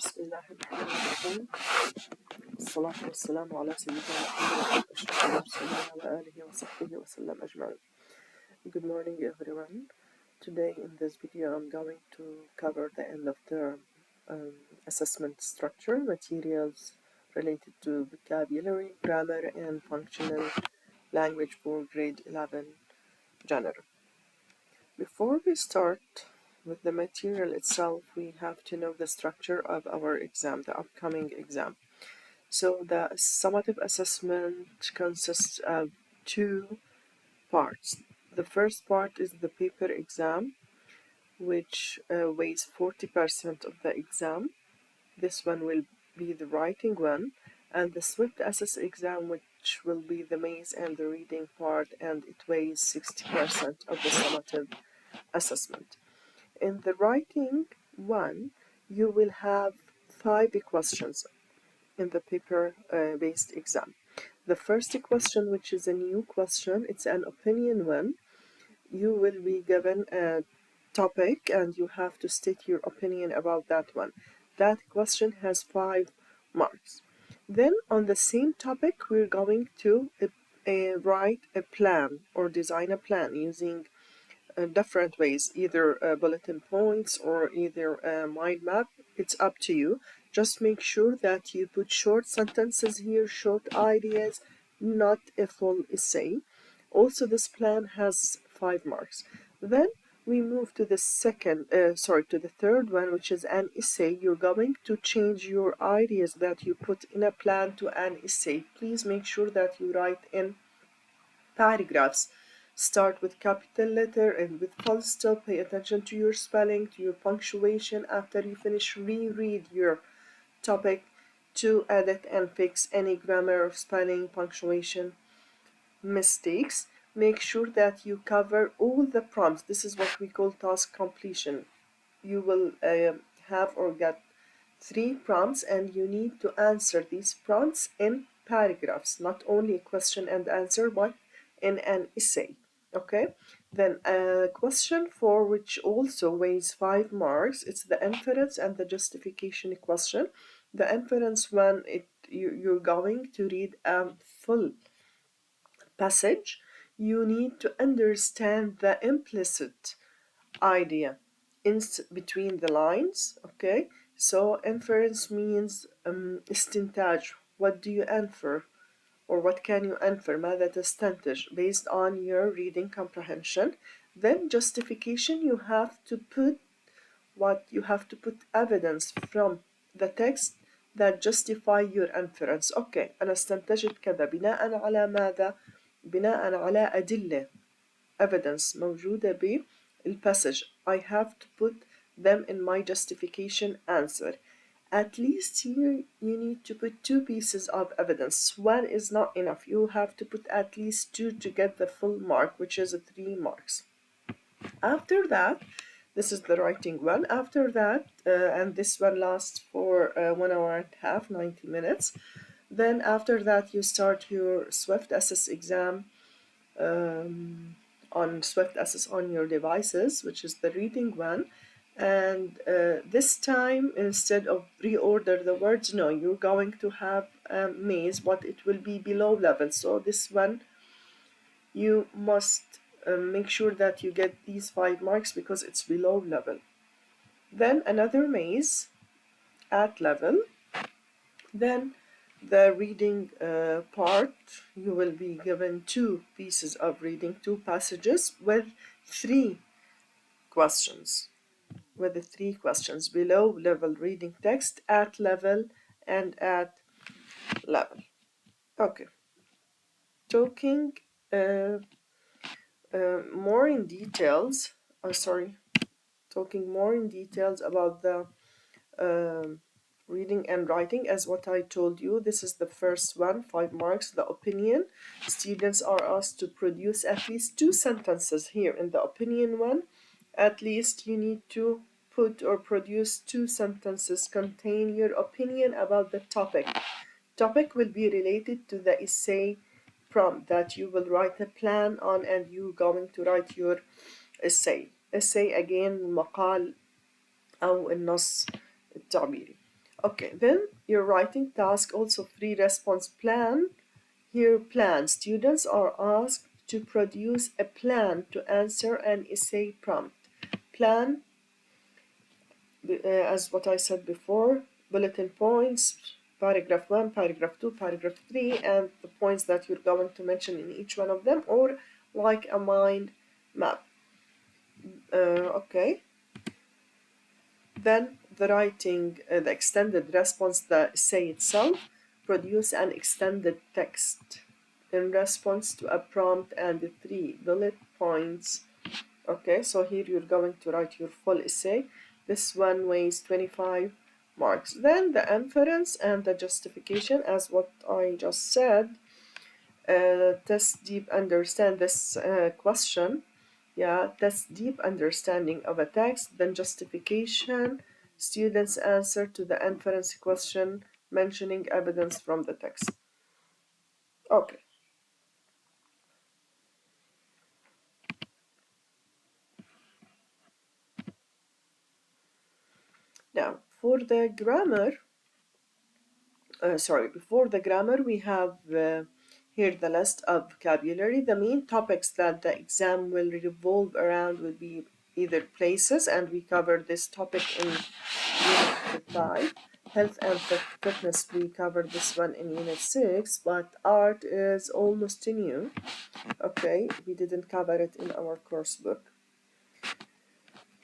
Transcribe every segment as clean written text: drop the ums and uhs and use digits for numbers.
بسم الله الرحمن الرحيم. الصلاة والسلام على سيدنا محمد أشرف المرسلين وعلى آله وصحبه وسلم أجمعين. Good morning everyone. Today in this video I'm going to cover the end of term assessment structure, materials related to vocabulary, grammar and functional language for grade 11 general. Before we start with the material itself, we have to know the structure of our exam, the upcoming exam. So the summative assessment consists of two parts. The first part is the paper exam, which weighs 40% of the exam. This one will be the writing one, and the Swift Assess exam, which will be the maze and the reading part, and it weighs 60% of the summative assessment. In the writing one, you will have 5 questions in the paper-based exam. The first question, which is a new question, it's an opinion one. You will be given a topic and you have to state your opinion about that one. That question has 5 marks. Then on the same topic, we're going to write a plan or design a plan using different ways, either bulletin points or either a mind map. It's up to you. Just make sure that you put short sentences here, short ideas, not a full essay. Also, this plan has 5 marks. Then we move to the third one, which is an essay. You're going to change your ideas that you put in a plan to an essay. Please make sure that you write in paragraphs. Start with capital letter and with full stop. Pay attention to your spelling, to your punctuation. After you finish, reread your topic to edit and fix any grammar or spelling, punctuation mistakes. Make sure that you cover all the prompts. This is what we call task completion. You will have or get 3 prompts and you need to answer these prompts in paragraphs, not only a question and answer, but in an essay. Okay, then question 4, which also weighs 5 marks, it's the inference and the justification question. The inference one, you're going to read a full passage. You need to understand the implicit idea in between the lines. Okay, so inference means استنتاج. What do you infer? Or what can you infer? ماذا تستنتج? Based on your reading comprehension. Then justification, you have to put evidence from the text that justify your inference. Okay, أنا استنتجت كذا بناء على ماذا؟ بناء على أدلة, evidence موجودة بالpassage. I have to put them in my justification answer. At least here you need to put 2 pieces of evidence. 1 is not enough. You have to put at least 2 to get the full mark, which is 3 marks. After that, this is the writing one. After that, and this one lasts for 1 hour and a half, 90 minutes. Then after that, you start your Swift Assess exam on Swift Assess on your devices, which is the reading one. And this time, instead of reorder the words, no, you're going to have a maze, but it will be below level. So this one, you must make sure that you get these 5 marks because it's below level. Then another maze at level. Then the reading part, you will be given 2 pieces of reading, 2 passages with 3 questions. With the 3 questions: below level reading text, at level, and at level. Okay. Talking more in details. Talking more in details about the reading and writing, as what I told you, this is the first one, 5 marks, the opinion. Students are asked to produce at least 2 sentences here in the opinion one. At least you need to put or produce 2 sentences, contain your opinion about the topic. Topic will be related to the essay prompt that you will write a plan on, and you're going to write your essay. Essay again مقال أو النص التعبيري. Okay, then your writing task, also free response plan. Here, plan. Students are asked to produce a plan to answer an essay prompt. Plan, as what I said before, bulletin points, paragraph 1, paragraph 2, paragraph 3, and the points that you're going to mention in each one of them, or like a mind map. Okay. Then the writing, the extended response, the essay itself, produce an extended text in response to a prompt and the 3 bullet points. Okay, so here you're going to write your full essay. This one weighs 25 marks. Then the inference and the justification, as what I just said, test deep understand this question. Yeah, test deep understanding of a text, then justification, students answer to the inference question, mentioning evidence from the text. Okay. Now, for the grammar, before the grammar, we have here the list of vocabulary. The main topics that the exam will revolve around will be either places, and we covered this topic in Unit 5. Health and fitness, we covered this one in Unit 6, but art is almost new. Okay, we didn't cover it in our course book.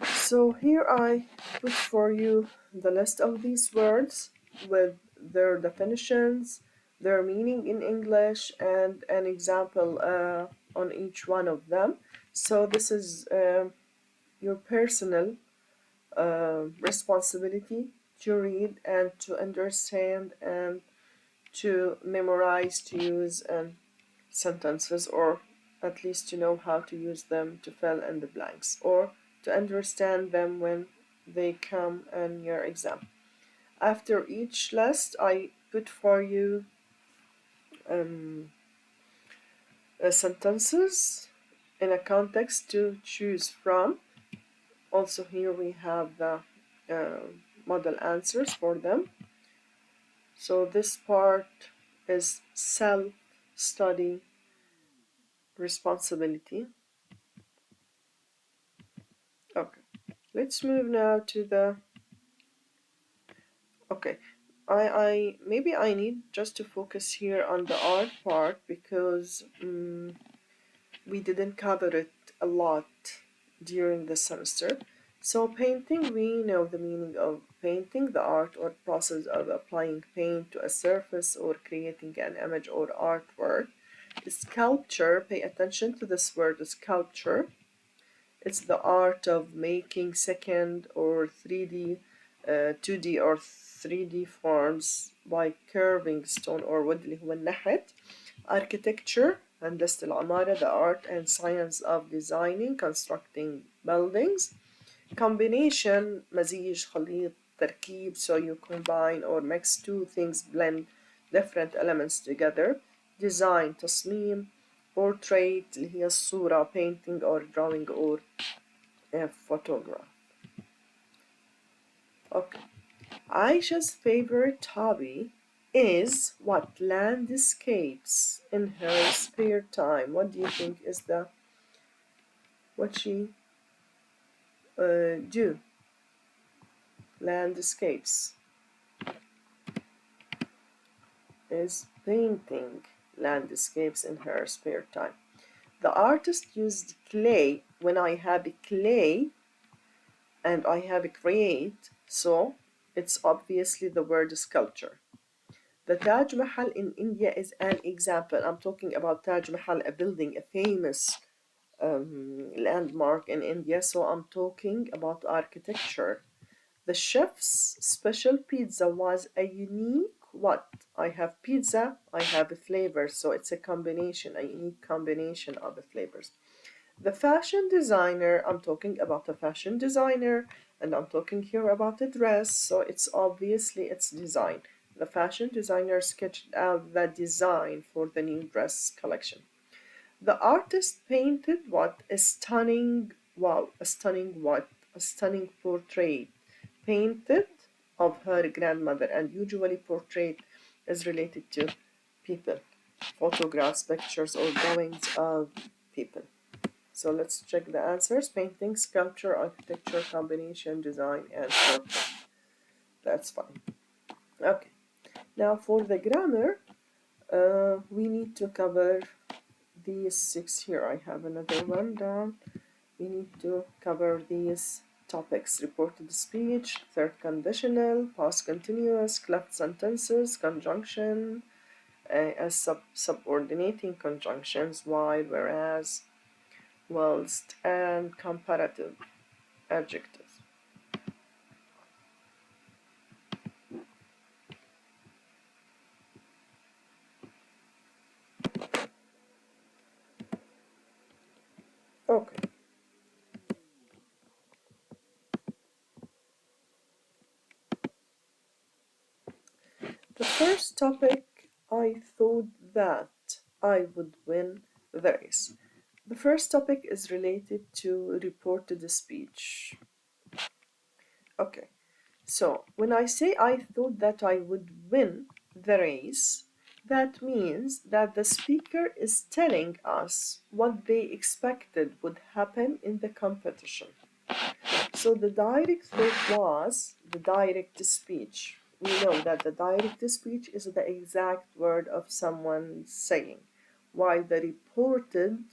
So here I put for you the list of these words with their definitions, their meaning in English, and an example on each one of them. So this is your personal responsibility to read and to understand and to memorize, to use sentences, or at least to know how to use them to fill in the blanks, or to understand them when they come in your exam. After each list, I put for you sentences in a context to choose from. Also here we have the model answers for them. So this part is self-study responsibility. Okay, let's move now to the okay. I maybe I need just to focus here on the art part because we didn't cover it a lot during the semester. So painting, we know the meaning of painting, the art or process of applying paint to a surface or creating an image or artwork. Sculpture, pay attention to this word, sculpture. It's the art of making second or 3D, 2D or 3D forms by curving stone or wood اللي هو النحت. Architecture, هندسة العمارة, the art and science of designing, constructing buildings. Combination, مزيج, خليط, تركيب, so you combine or mix two things, blend different elements together. Design, تصميم. Portrait, اللي هي الصورة, painting or drawing or a photograph. Okay. Aisha's favorite hobby is what? Landscapes in her spare time. What do you think is the what she do? Landscapes is painting landscapes in her spare time. The artist used clay. When I have clay and I have create, so it's obviously the word sculpture. The Taj Mahal in India is an example. I'm talking about Taj Mahal, a building, a famous landmark in India. So I'm talking about architecture. The chef's special pizza was a unique what? I have pizza, I have a flavor. So it's a combination, a unique combination of the flavors. The fashion designer, I'm talking about a fashion designer, and I'm talking here about a dress, so it's obviously it's design. The fashion designer sketched out the design for the new dress collection. The artist painted what? A stunning, wow, a stunning what? A stunning portrait. Painted of her grandmother, and usually portrait is related to people, photographs, pictures, or drawings of people. So let's check the answers: painting, sculpture, architecture, combination, design, and portrait. That's fine. Okay, now for the grammar, we need to cover these 6 here. I have another one down. We need to cover these topics: reported speech, third conditional, past continuous, cleft sentences, conjunction, as subordinating conjunctions, while, whereas, whilst, and comparative adjectives. Okay. The first topic, I thought that I would win the race. The first topic is related to reported speech. Okay, so when I say I thought that I would win the race, that means that the speaker is telling us what they expected would happen in the competition. So the direct thought was the direct speech. We know that the direct speech is the exact word of someone saying, while the reported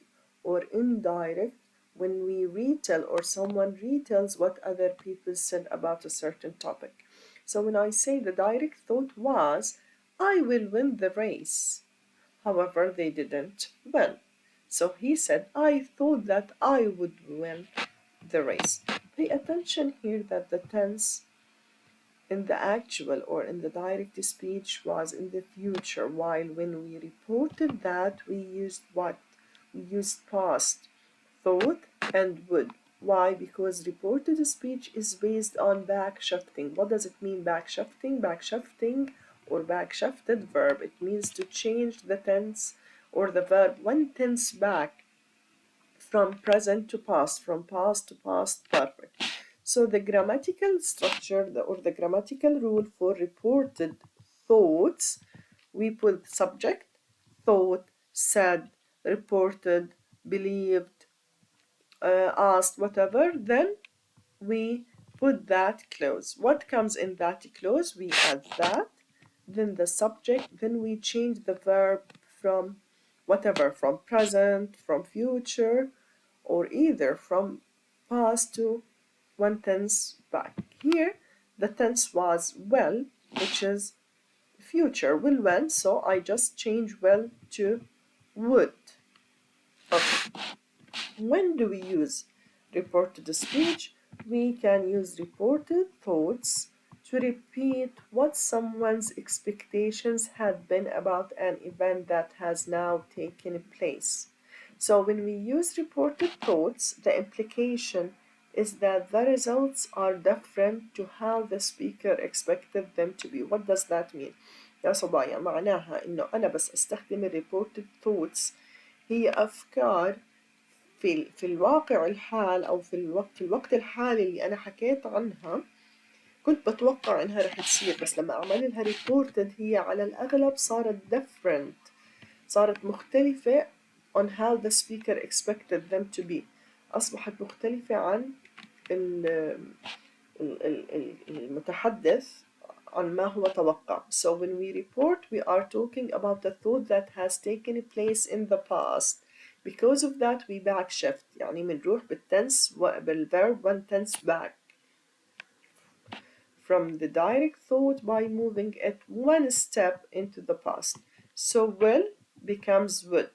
or indirect, when we retell or someone retells what other people said about a certain topic. So when I say the direct thought was, I will win the race. However, they didn't win. So he said, I thought that I would win the race. Pay attention here that the tense in the actual or in the direct speech was in the future, while when we reported that, we used what? We used past, thought, and would. Why? Because reported speech is based on back shifting. What does it mean, back shifting? Back shifting or back shifted verb. It means to change the tense or the verb one tense back from present to past, from past to past perfect. So the grammatical structure or the grammatical rule for reported thoughts, we put subject, thought, said, reported, believed, asked, whatever, then we put that clause. What comes in that clause? We add that, then the subject, then we change the verb from whatever, from present, from future, or either from past to one tense back. Here, the tense was will, which is future, will win, so I just change will to would. Okay. When do we use reported speech? We can use reported thoughts to repeat what someone's expectations had been about an event that has now taken place. So when we use reported thoughts, the implication is that the results are different to how the speaker expected them to be. What does that mean? يا صبايا معناها إنه أنا بس أستخدم reported thoughts هي أفكار في الواقع الحال أو في الوقت الحالي اللي أنا حكيت عنها كنت بتوقع إنها رح تصير، بس لما أعمل لها reported هي على الأغلب صارت different، صارت مختلفة on how the speaker expected them to be. أصبحت مختلفة عن المتحدث عن ما هو توقع. So when we report, we are talking about the thought that has taken place in the past. Because of that we back shift، يعني بنروح بالtense بالverb one tense back from the direct thought by moving it one step into the past. So will becomes would.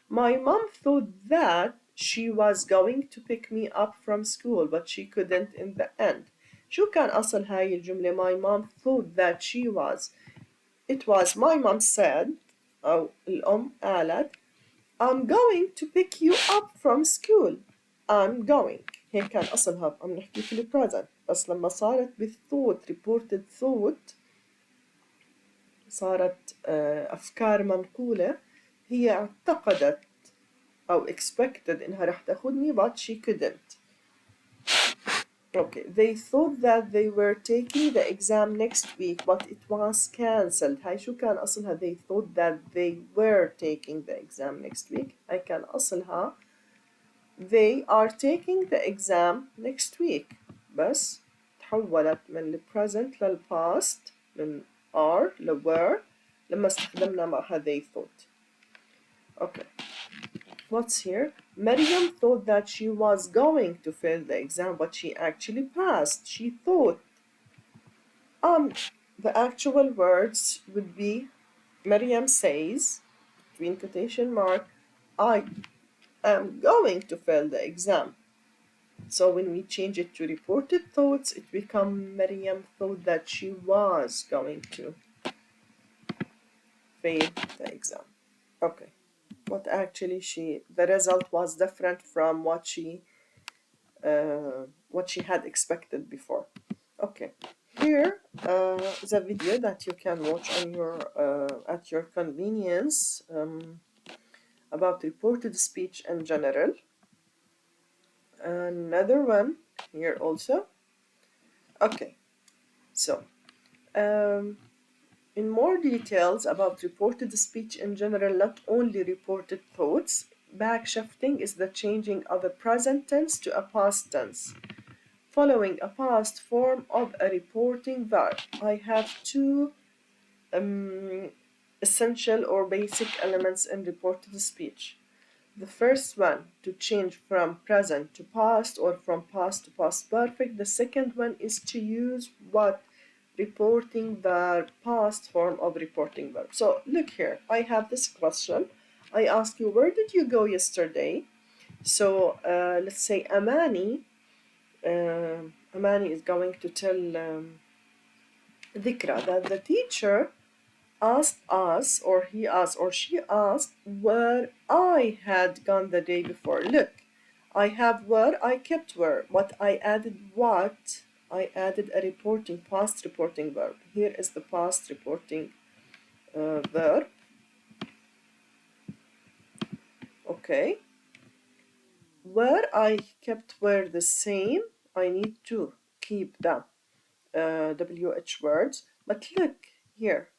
My mom thought that she was going to pick me up from school but she couldn't in the end. شو كان أصل هاي الجملة؟ My mom thought that she was. It was my mom said أو الأم قالت I'm going to pick you up from school. I'm going. هيك كان أصلها عم نحكي في البريزنت، بس لما صارت بالثوت reported thought صارت أفكار منقولة، هي اعتقدت أو expected إنها رح تاخدني but she couldn't. Okay, they thought that they were taking the exam next week, but it was cancelled. هاي شو كان أصلها؟ They thought that they were taking the exam next week. هاي كان أصلها they are taking the exam next week. بس تحولت من ال present لل past، من are ل were لما استخدمنا معها they thought. Okay. What's here? Maryam thought that she was going to fail the exam, but she actually passed. She thought. The actual words would be Maryam says, between quotation mark, I am going to fail the exam. So when we change it to reported thoughts, it becomes Maryam thought that she was going to fail the exam. Okay. But actually the result was different from what she had expected before. Okay, here is a video that you can watch on at your convenience about reported speech in general. Another one here also. Okay, so in more details about reported speech in general, not only reported thoughts, backshifting is the changing of a present tense to a past tense, following a past form of a reporting verb. I have two essential or basic elements in reported speech. The first one, to change from present to past or from past to past perfect. The second one is to use what? Reporting verb, past form of reporting verb. So look here, I have this question. I ask you, where did you go yesterday? So let's say Amani is going to tell Dhikra that the teacher asked us, or he asked, or she asked, where I had gone the day before. Look, I have where, I kept where, but I added what? I added a past reporting verb. Here is the past reporting verb. Okay. Where I kept where the same, I need to keep the WH words. But look here,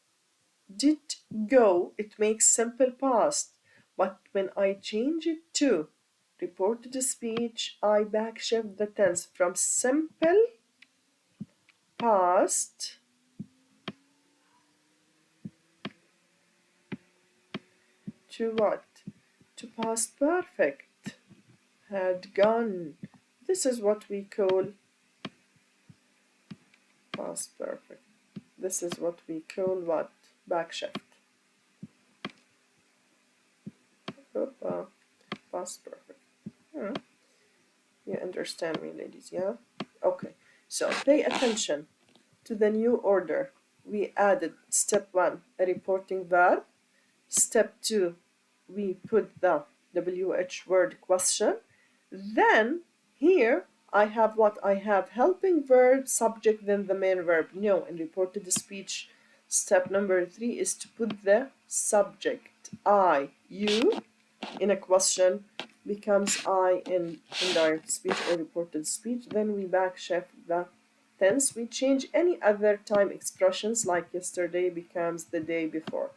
did go, it makes simple past. But when I change it to reported speech, I backshift the tense from simple past to what? To past perfect. Had gone. This is what we call past perfect. This is what we call what? Backshift. Past perfect. You understand me, ladies, yeah? Okay, so pay attention to the new order. We added step 1, a reporting verb. Step 2, we put the WH word question. Then here I have what? I have helping verb, subject, then the main verb. No, in reported speech, step number 3 is to put the subject, I, you, in a question becomes I in indirect speech or reported speech. Then we backshift the tense. We change any other time expressions like yesterday becomes the day before.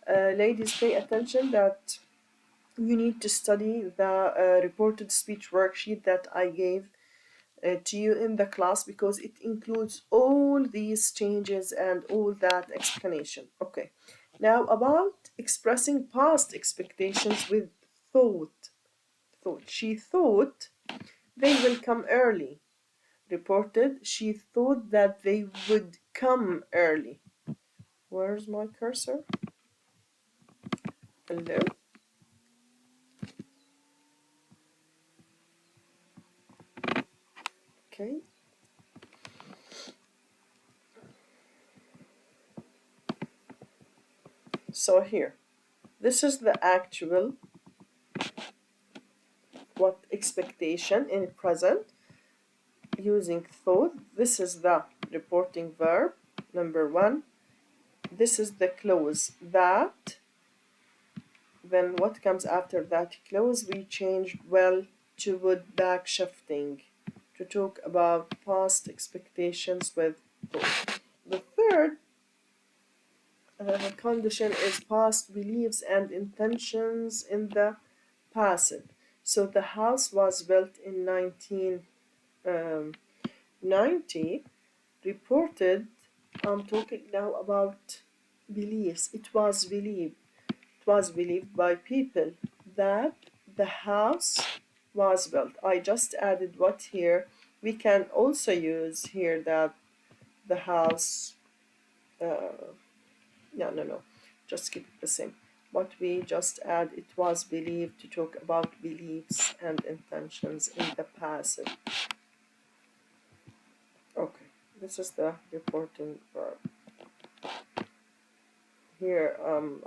Ladies, pay attention that you need to study the reported speech worksheet that I gave to you in the class, because it includes all these changes and all that explanation. Okay, now about expressing past expectations with thought. She thought they will come early. Reported, she thought that they would come early. Where's my cursor? Hello. Okay. So here, this is the actual what expectation in present using thought. This is the reporting verb number 1. This is the clause that. Then what comes after that clause? We changed well to would backshifting to talk about past expectations with hope. The third condition is past beliefs and intentions in the passive. So the house was built in 1990, reported. I'm talking now about beliefs. It was believed by people that the house was built. I just added what here. We can also use here that the house, no, just keep it the same. What we just add, it was believed, to talk about beliefs and intentions in the passive. Okay, this is the reporting verb. Here,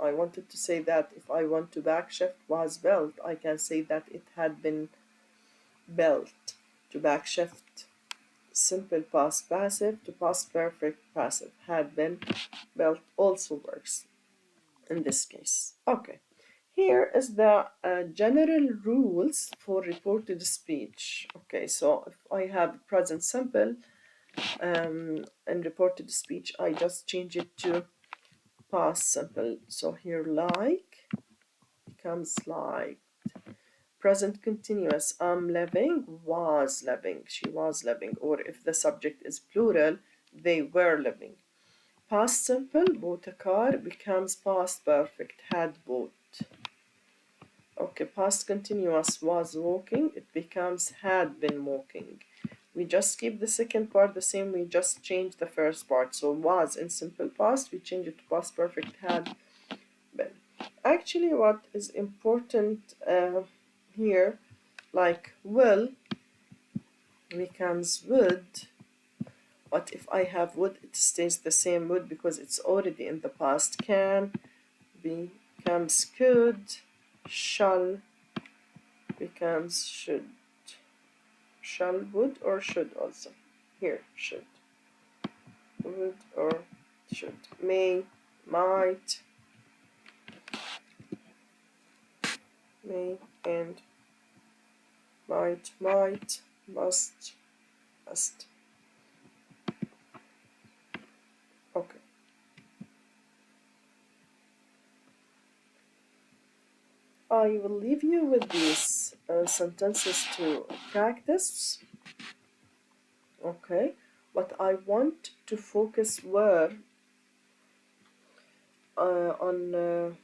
I wanted to say that if I want to backshift was built, I can say that it had been built. To backshift simple past passive to past perfect passive, had been built, also works in this case. Okay, here is the general rules for reported speech. Okay, so if I have present simple and reported speech, I just change it to past simple. So here like becomes like. Present continuous, I'm living, was living, she was living. Or if the subject is plural, they were living. Past simple, bought a car, becomes past perfect, had bought. Okay, past continuous, was walking, it becomes had been walking. We just keep the second part the same, we just change the first part. So was in simple past, we change it to past perfect, had been. Actually, what is important here, like will becomes would, but if I have would, it stays the same would because it's already in the past. Can becomes could, shall becomes should, shall, would, or should also. Here, should, would, or should, may, might, may, and might, must. Okay. I will leave you with these sentences to practice. Okay. What I want to focus on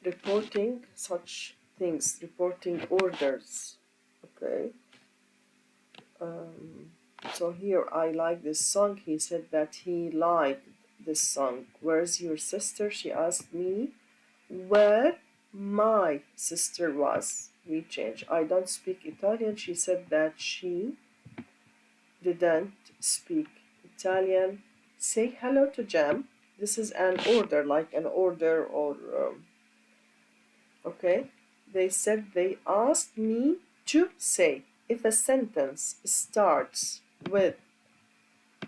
reporting such things, reporting orders. Okay. So here I like this song. He said that he liked this song. Where's your sister? She asked me where my sister was. We change. I don't speak Italian. She said that she didn't speak Italian. Say hello to Jam. This is an order, like an order or okay. They said they asked me to say. If a sentence starts with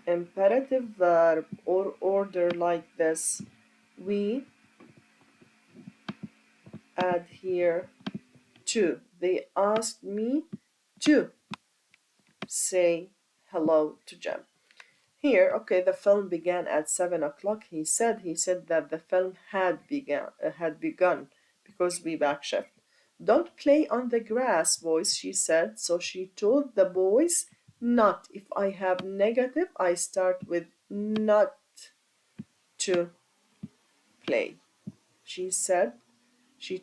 imperative verb or order like this, we add here to. They asked me to say hello to Jem. Here, okay, the film began at 7 o'clock. He said that the film had begun because we backshift. Don't play on the grass, boys, she said. So she told the boys not. If I have negative, I start with not to play. She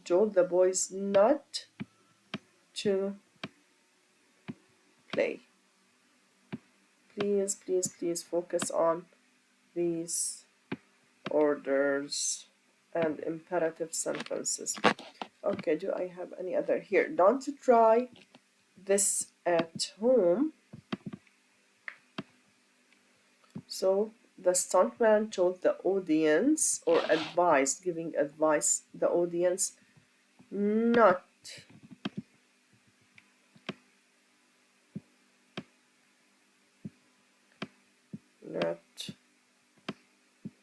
told the boys not to play. Please focus on these orders and imperative sentences. Okay, do I have any other here? Don't try this at home. So the stuntman told the audience, or advised, giving advice, the audience not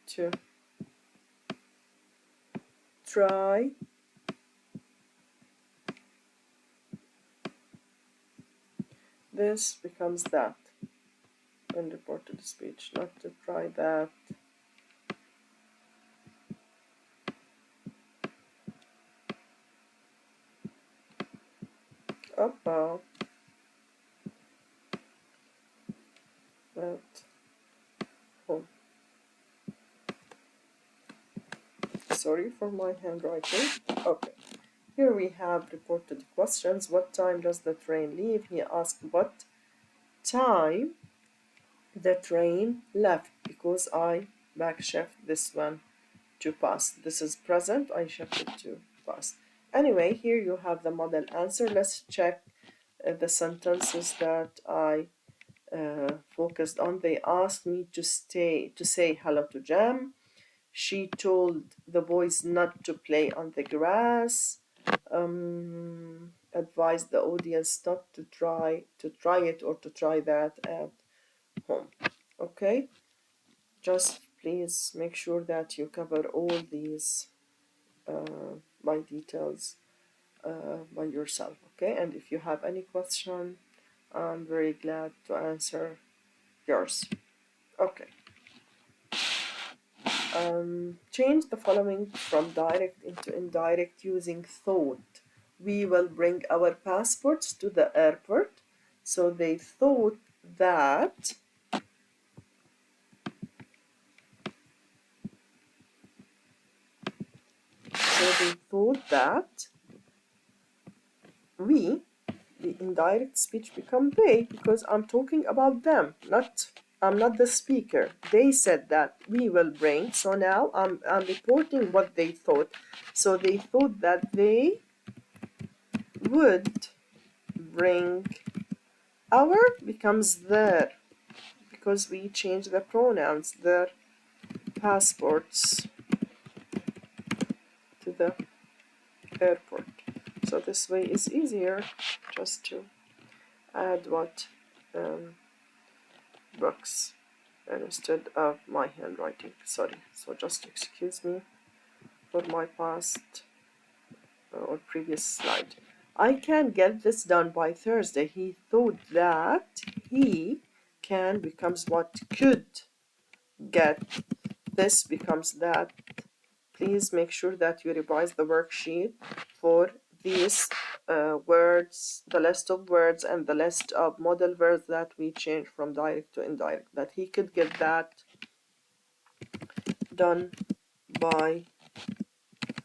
to try this becomes that in reported speech. Not to try that. About that home. Sorry for my handwriting. Okay. Here we have reported questions. What time does the train leave? He asked what time the train left because I back shift this one to past. This is present. I shifted to past. Anyway, here you have the model answer. Let's check the sentences that I focused on. They asked me to say hello to Jam. She told the boys not to play on the grass. Advised the audience not to try it or to try that at home. Okay, just please make sure that you cover all these by details by yourself. Okay, and if you have any question, I'm very glad to answer yours. Okay. Change the following from direct into indirect using thought. We will bring our passports to the airport. So they thought that we, the indirect speech, become they because I'm talking about them, I'm not the speaker. They said that we will bring, so now I'm reporting what they thought. So they thought that they would bring. Our becomes their because we change the pronouns, their passports to the airport. So this way is easier just to add what Brooks instead of my handwriting. Sorry, so just excuse me for my past or previous slide. I can get this done by Thursday. He thought that he can becomes what could get. This becomes that. Please make sure that you revise the worksheet for these words, the list of words and the list of model verbs that we change from direct to indirect, that he could get that done by,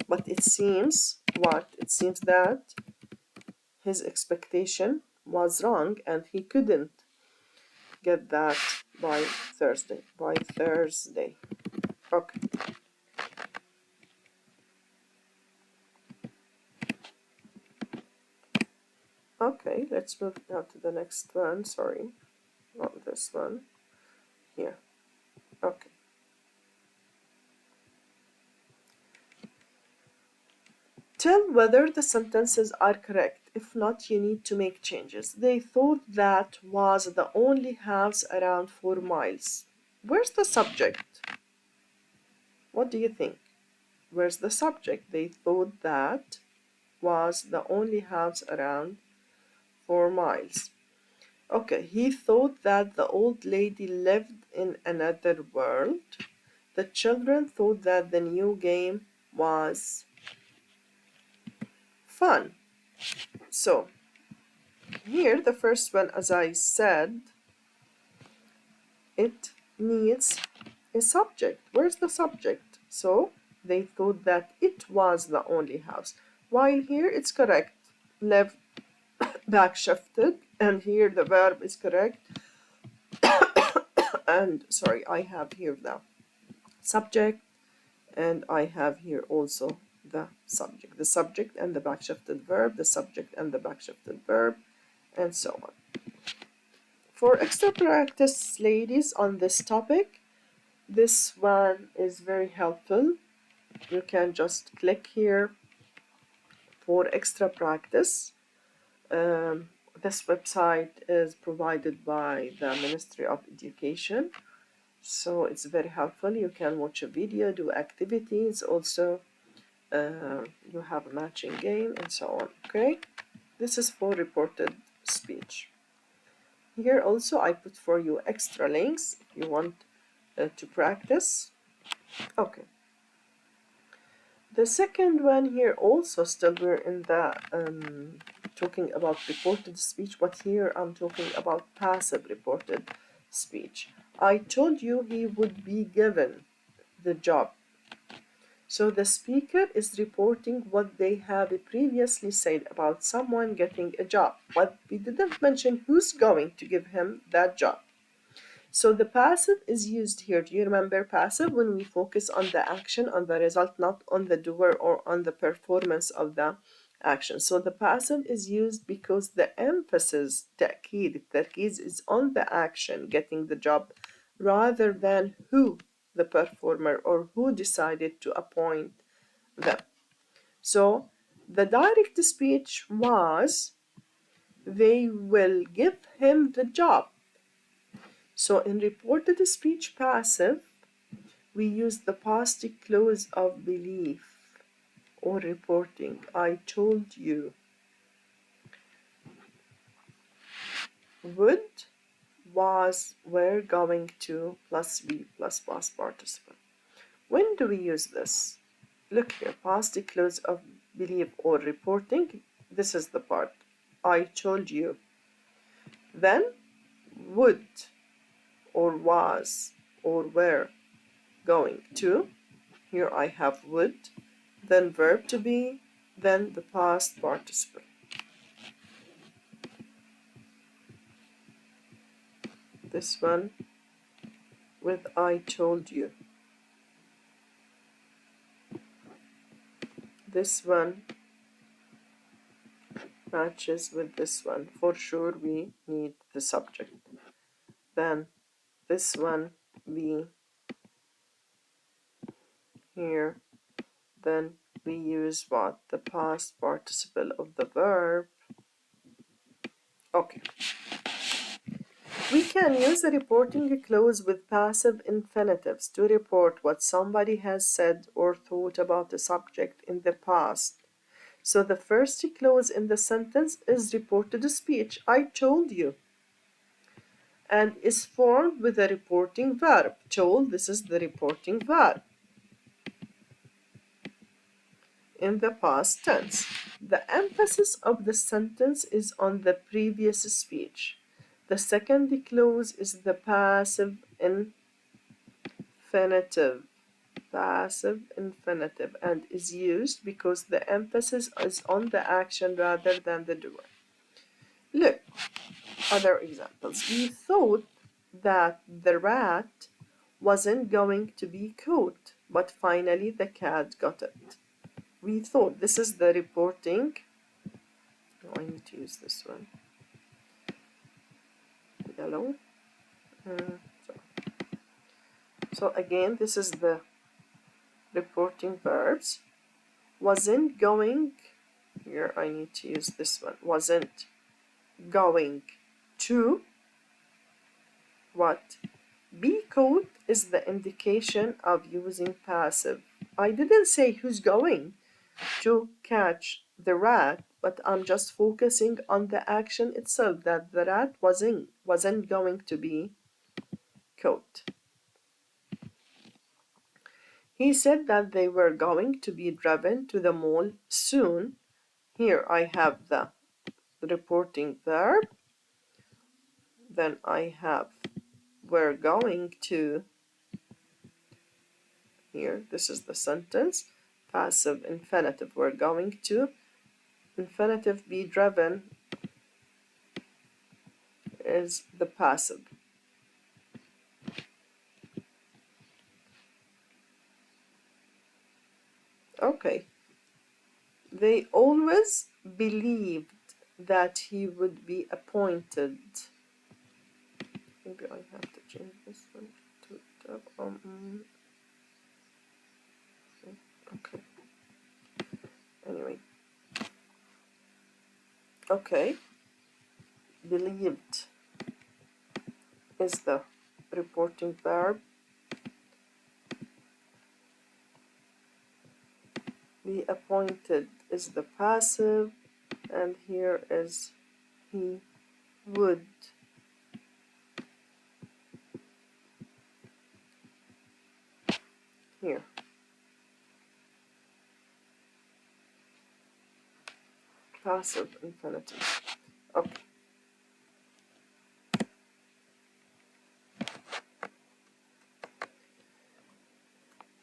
but it seems that his expectation was wrong and he couldn't get that by Thursday. Okay. Okay, let's move now to the next one. Sorry, not this one. Here. Okay. Tell whether the sentences are correct. If not, you need to make changes. They thought that was the only house around 4 miles. Where's the subject? What do you think? Where's the subject? They thought that was the only house around 4 miles. Okay, he thought that the old lady lived in another world. The children thought that the new game was fun. So, here the first one, as I said, it needs a subject. Where's the subject? So, they thought that it was the only house. While here it's correct, left back shifted, and here the verb is correct. And sorry, I have here the subject, and I have here also the subject and the back shifted verb, the subject and the back shifted verb, and so on. For extra practice, ladies, on this topic, this one is very helpful. You can just click here for extra practice. This website is provided by the Ministry of Education, so it's very helpful. You can watch a video, do activities, also you have a matching game and so on. Okay, this is for reported speech. Here also I put for you extra links if you want to practice. Okay. The second one here also still we're in the talking about reported speech, but here I'm talking about passive reported speech. I told you he would be given the job. So the speaker is reporting what they have previously said about someone getting a job, but we didn't mention who's going to give him that job. So the passive is used here. Do you remember passive when we focus on the action, on the result, not on the doer or on the performance of the action? So the passive is used because the emphasis, التركيز is on the action, getting the job, rather than who the performer or who decided to appoint them. So the direct speech was, they will give him the job. So in reported speech passive, we use the past clause of belief or reporting. I told you. Would, was, were, going to, plus be, plus past participle. When do we use this? Look here, past clause of belief or reporting. This is the part. I told you. Then would or was or were going to. Here I have would, then verb to be, then the past participle. This one with I told you. This one matches with this one. For sure we need the subject. Then this one be here. Then we use what? The past participle of the verb. Okay. We can use a reporting clause with passive infinitives to report what somebody has said or thought about the subject in the past. So the first clause in the sentence is reported speech, I told you, and is formed with a reporting verb. Told, this is the reporting verb in the past tense. The emphasis of the sentence is on the previous speech. The second clause is the passive infinitive. Passive infinitive, and is used because the emphasis is on the action rather than the doer. Look, other examples. We thought that the rat wasn't going to be caught, but finally the cat got it. We thought, this is the reporting. Oh, I need to use this one. Yellow. So again, this is the reporting verbs. Wasn't going, here I need to use this one. Wasn't going to what? Be caught is the indication of using passive. I didn't say who's going to catch the rat, but I'm just focusing on the action itself, that the rat wasn't going to be caught. He said that they were going to be driven to the mall soon. Here I have the reporting verb. Then I have we're going to. Here, this is the sentence. Passive infinitive, we're going to. Infinitive be driven is the passive. Okay. They always believed that he would be appointed. Maybe I have to change this one to tab. Okay. Anyway. Okay. Believed is the reporting verb. Be appointed is the passive, and here is he would here. Passive infinitive. Okay.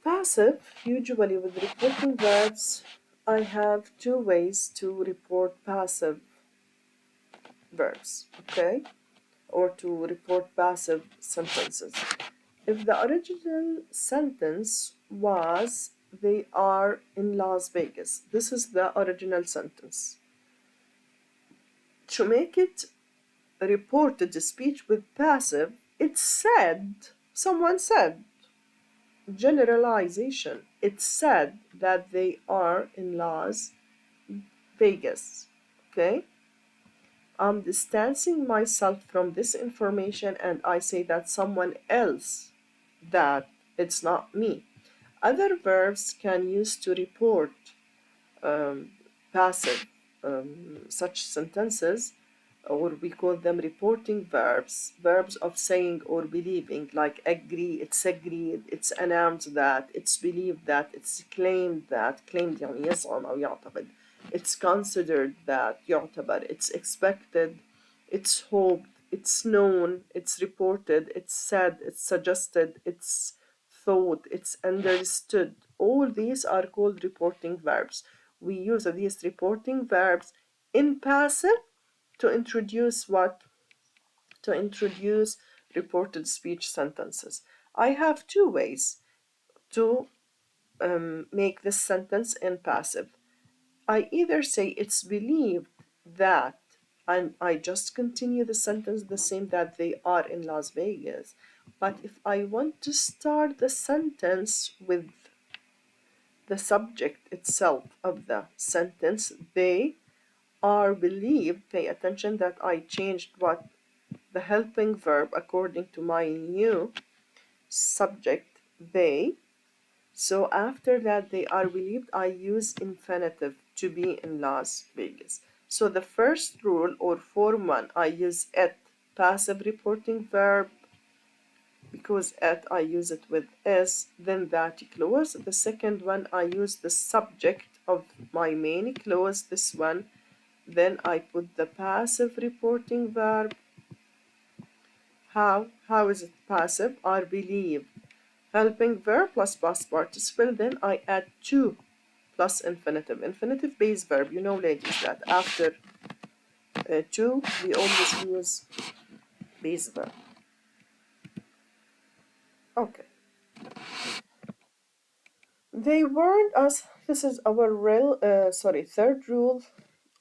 Passive, usually with reporting verbs, I have two ways to report passive verbs, okay? Or to report passive sentences. If the original sentence was, they are in Las Vegas, this is the original sentence. To make it reported speech with passive, it said, someone said, generalization, it said that they are in Las Vegas, okay? I'm distancing myself from this information and I say that someone else, that it's not me. Other verbs can use to report passive such sentences, or we call them reporting verbs, verbs of saying or believing, like agree, it's agreed, it's announced that, it's believed that, it's claimed that, claimed يعني يزعم أو يعتقد, it's considered that, يعتبر, it's expected, it's hoped, it's known, it's reported, it's said, it's suggested, it's thought, it's understood. All these are called reporting verbs. We use these reporting verbs in passive to introduce what? To introduce reported speech sentences. I have two ways to make this sentence in passive. I either say it's believed that, and I just continue the sentence the same, that they are in Las Vegas. But if I want to start the sentence with the subject itself of the sentence, they are believed, pay attention that I changed what? The helping verb according to my new subject, they. So after that, they are believed, I use infinitive, to be in Las Vegas. So the first rule, or form one, I use it, passive reporting verb, because at I use it with is, then that clause. The second one, I use the subject of my main clause, this one, then I put the passive reporting verb. How is it passive? Are believe. Helping verb plus past participle, then I add to plus infinitive. Infinitive base verb, you know, ladies, that after to, we always use base verb. Okay. They warned us, this is our third rule,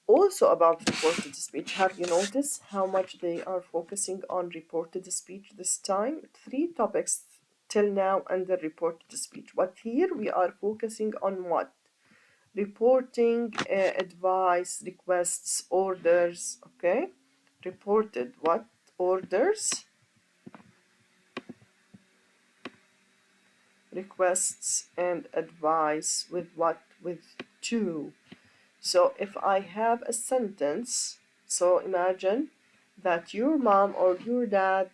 also about reported speech. Have you noticed how much they are focusing on reported speech this time? 3 topics till now under reported speech. But here we are focusing on what? Reporting, advice, requests, orders, okay? Reported what? Orders, requests, and advice with what? With to. So if I have a sentence, so imagine that your mom or your dad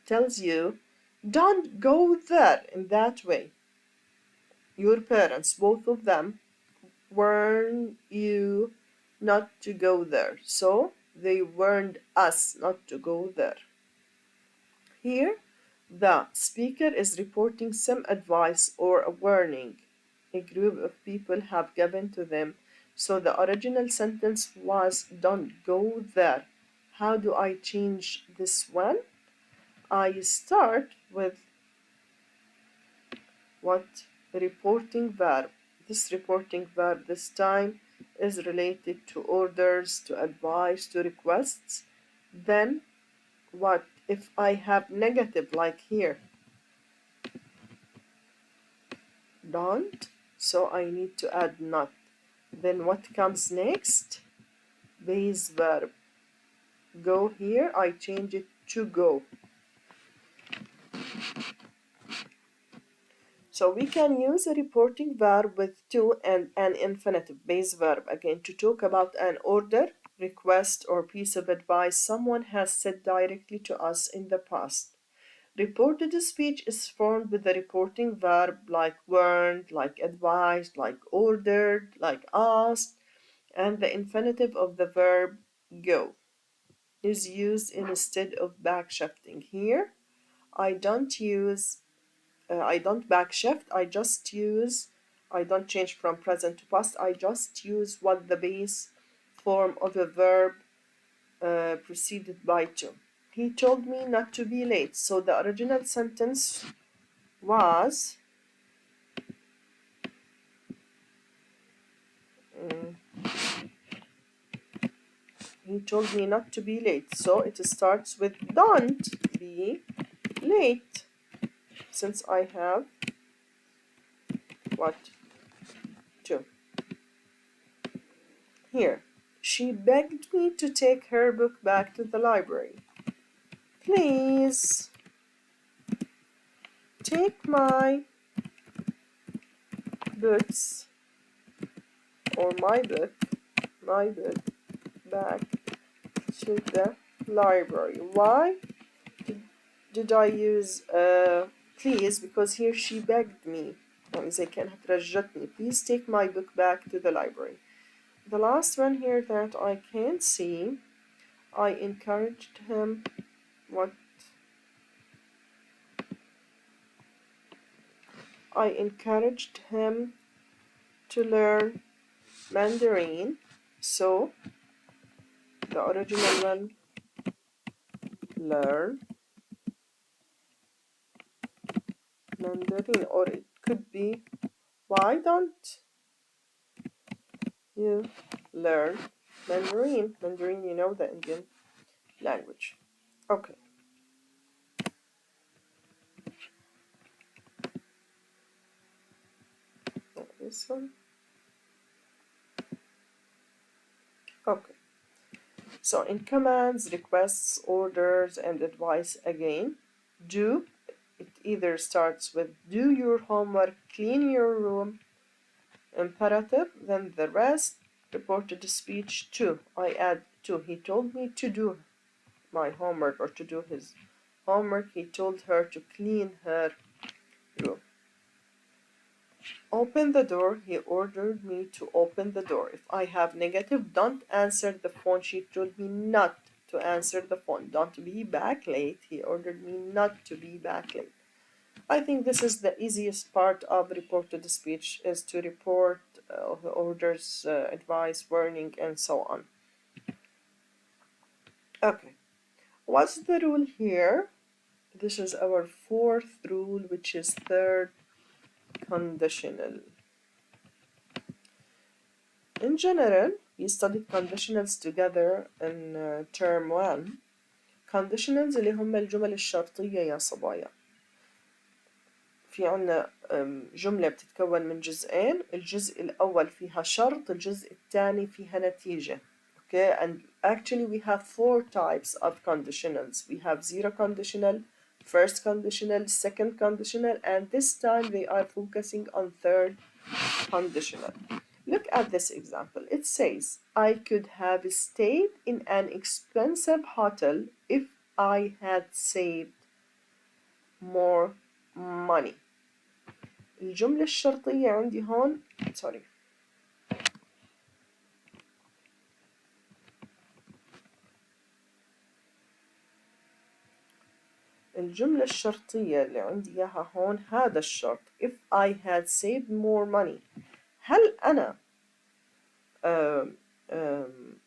tells you, don't go there in that way. Your parents, both of them, warn you not to go there. So they warned us not to go there. Here, the speaker is reporting some advice or a warning a group of people have given to them. So the original sentence was, don't go there. How do I change this one? I start with what? Reporting verb. This reporting verb this time is related to orders, to advice, to requests. Then what? If I have negative, like here, don't, so I need to add not. Then what comes next? Base verb. Go here, I change it to go. So we can use a reporting verb with to and an infinitive base verb again to talk about an order, request, or piece of advice someone has said directly to us in the past. Reported speech is formed with the reporting verb like warned, like advised, like ordered, like asked, and the infinitive of the verb go is used instead of backshifting. Here, I don't backshift, I don't change from present to past, I just use what the base form of a verb preceded by to. He told me not to be late. So the original sentence was he told me not to be late. So it starts with don't be late. Since I have what? To. Here. She begged me to take her book back to the library. Please take my books or my book back to the library. Why did I use please? Because here she begged me. زي كانها ترجتني. Please take my book back to the library. The last one here that I can't see, I encouraged him what? I encouraged him to learn Mandarin. So the original one, learn Mandarin, or it could be why don't you learn Mandarin? Mandarin, you know, the Indian language. Okay. This one. Okay. So in commands, requests, orders, and advice again, do, it either starts with do your homework, clean your room, imperative, then the rest, reported speech, to. I add to. He told me to do my homework or to do his homework. He told her to clean her room. Open the door. He ordered me to open the door. If I have negative, don't answer the phone. She told me not to answer the phone. Don't be back late. He ordered me not to be back late. I think this is the easiest part of reported speech, is to report orders, advice, warning, and so on. Okay. What's the rule here? This is our fourth rule, which is third conditional. In general, we studied conditionals together in term 1. Conditionals اللي هم الجمل الشرطية يا صبايا. في عنا جملة بتتكون من جزئين. الجزء الأول فيها شرط، الجزء الثاني فيها نتيجة. Okay, and actually we have 4 types of conditionals. We have zero conditional, first conditional, second conditional, and this time they are focusing on third conditional. Look at this example. It says, I could have stayed in an expensive hotel if I had saved more money. الجملة الشرطية عندي هون sorry. الجملة الشرطية اللي عندي إياها هون هذا الشرط if I had saved more money. هل أنا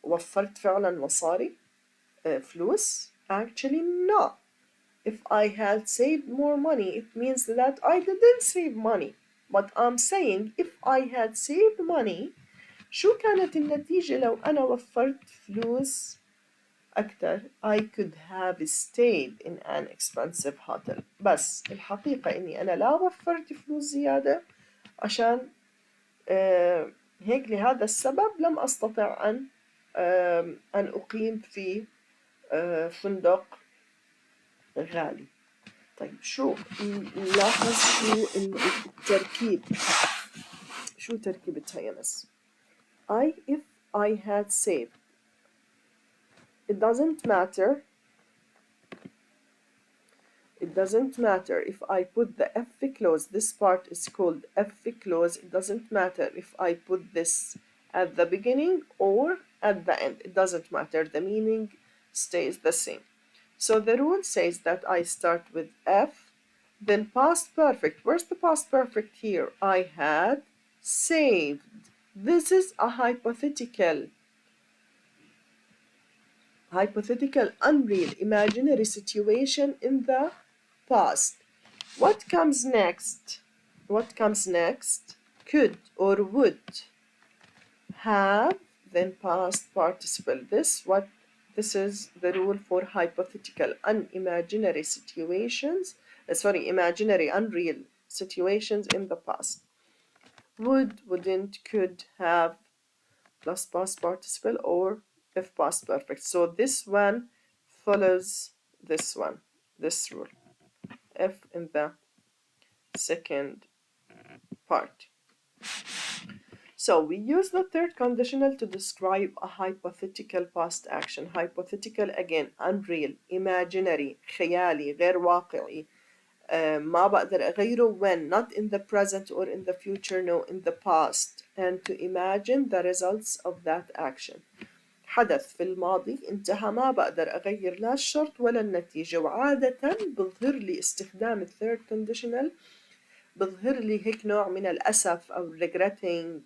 وفرت فعلا مصاري فلوس؟ Actually no. If I had saved more money, it means that I didn't save money. But I'm saying if I had saved money, شو كانت النتيجة لو أنا وفرت فلوس أكتر؟ I could have stayed in an expensive hotel. بس الحقيقة إني أنا لا وفرت فلوس زيادة عشان هيك لهذا السبب لم أستطع أن أقيم في فندق غالي. طيب شو نلاحظ شو التركيب، شو تركيبتها يا ناس. if I had saved, it doesn't matter It doesn't matter if I put the F clause, this part is called F clause. It doesn't matter if I put this at the beginning or at the end. It doesn't matter. The meaning stays the same. So the rule says that I start with F, then past perfect. Where's the past perfect here? I had saved. This is a hypothetical, unreal, imaginary situation in the past. What comes next? What comes next? Could or would have, then past participle. This is the rule for hypothetical, unimaginary situations. Imaginary, unreal situations in the past. Would, wouldn't, could, have, plus past participle, or if past perfect. So this one follows this one, this rule. If in the second part. So we use the third conditional to describe a hypothetical past action. Hypothetical, again, unreal, imaginary, خيالي, غير واقعي. ما بقدر أغيره when, not in the present or in the future, no, in the past. And to imagine the results of that action. حدث في الماضي انتهى، ما بقدر أغير لا الشرط ولا النتيجة. وعادة بظهر لي استخدام الثird conditional، بظهر لي هيك نوع من الأسف أو regretting.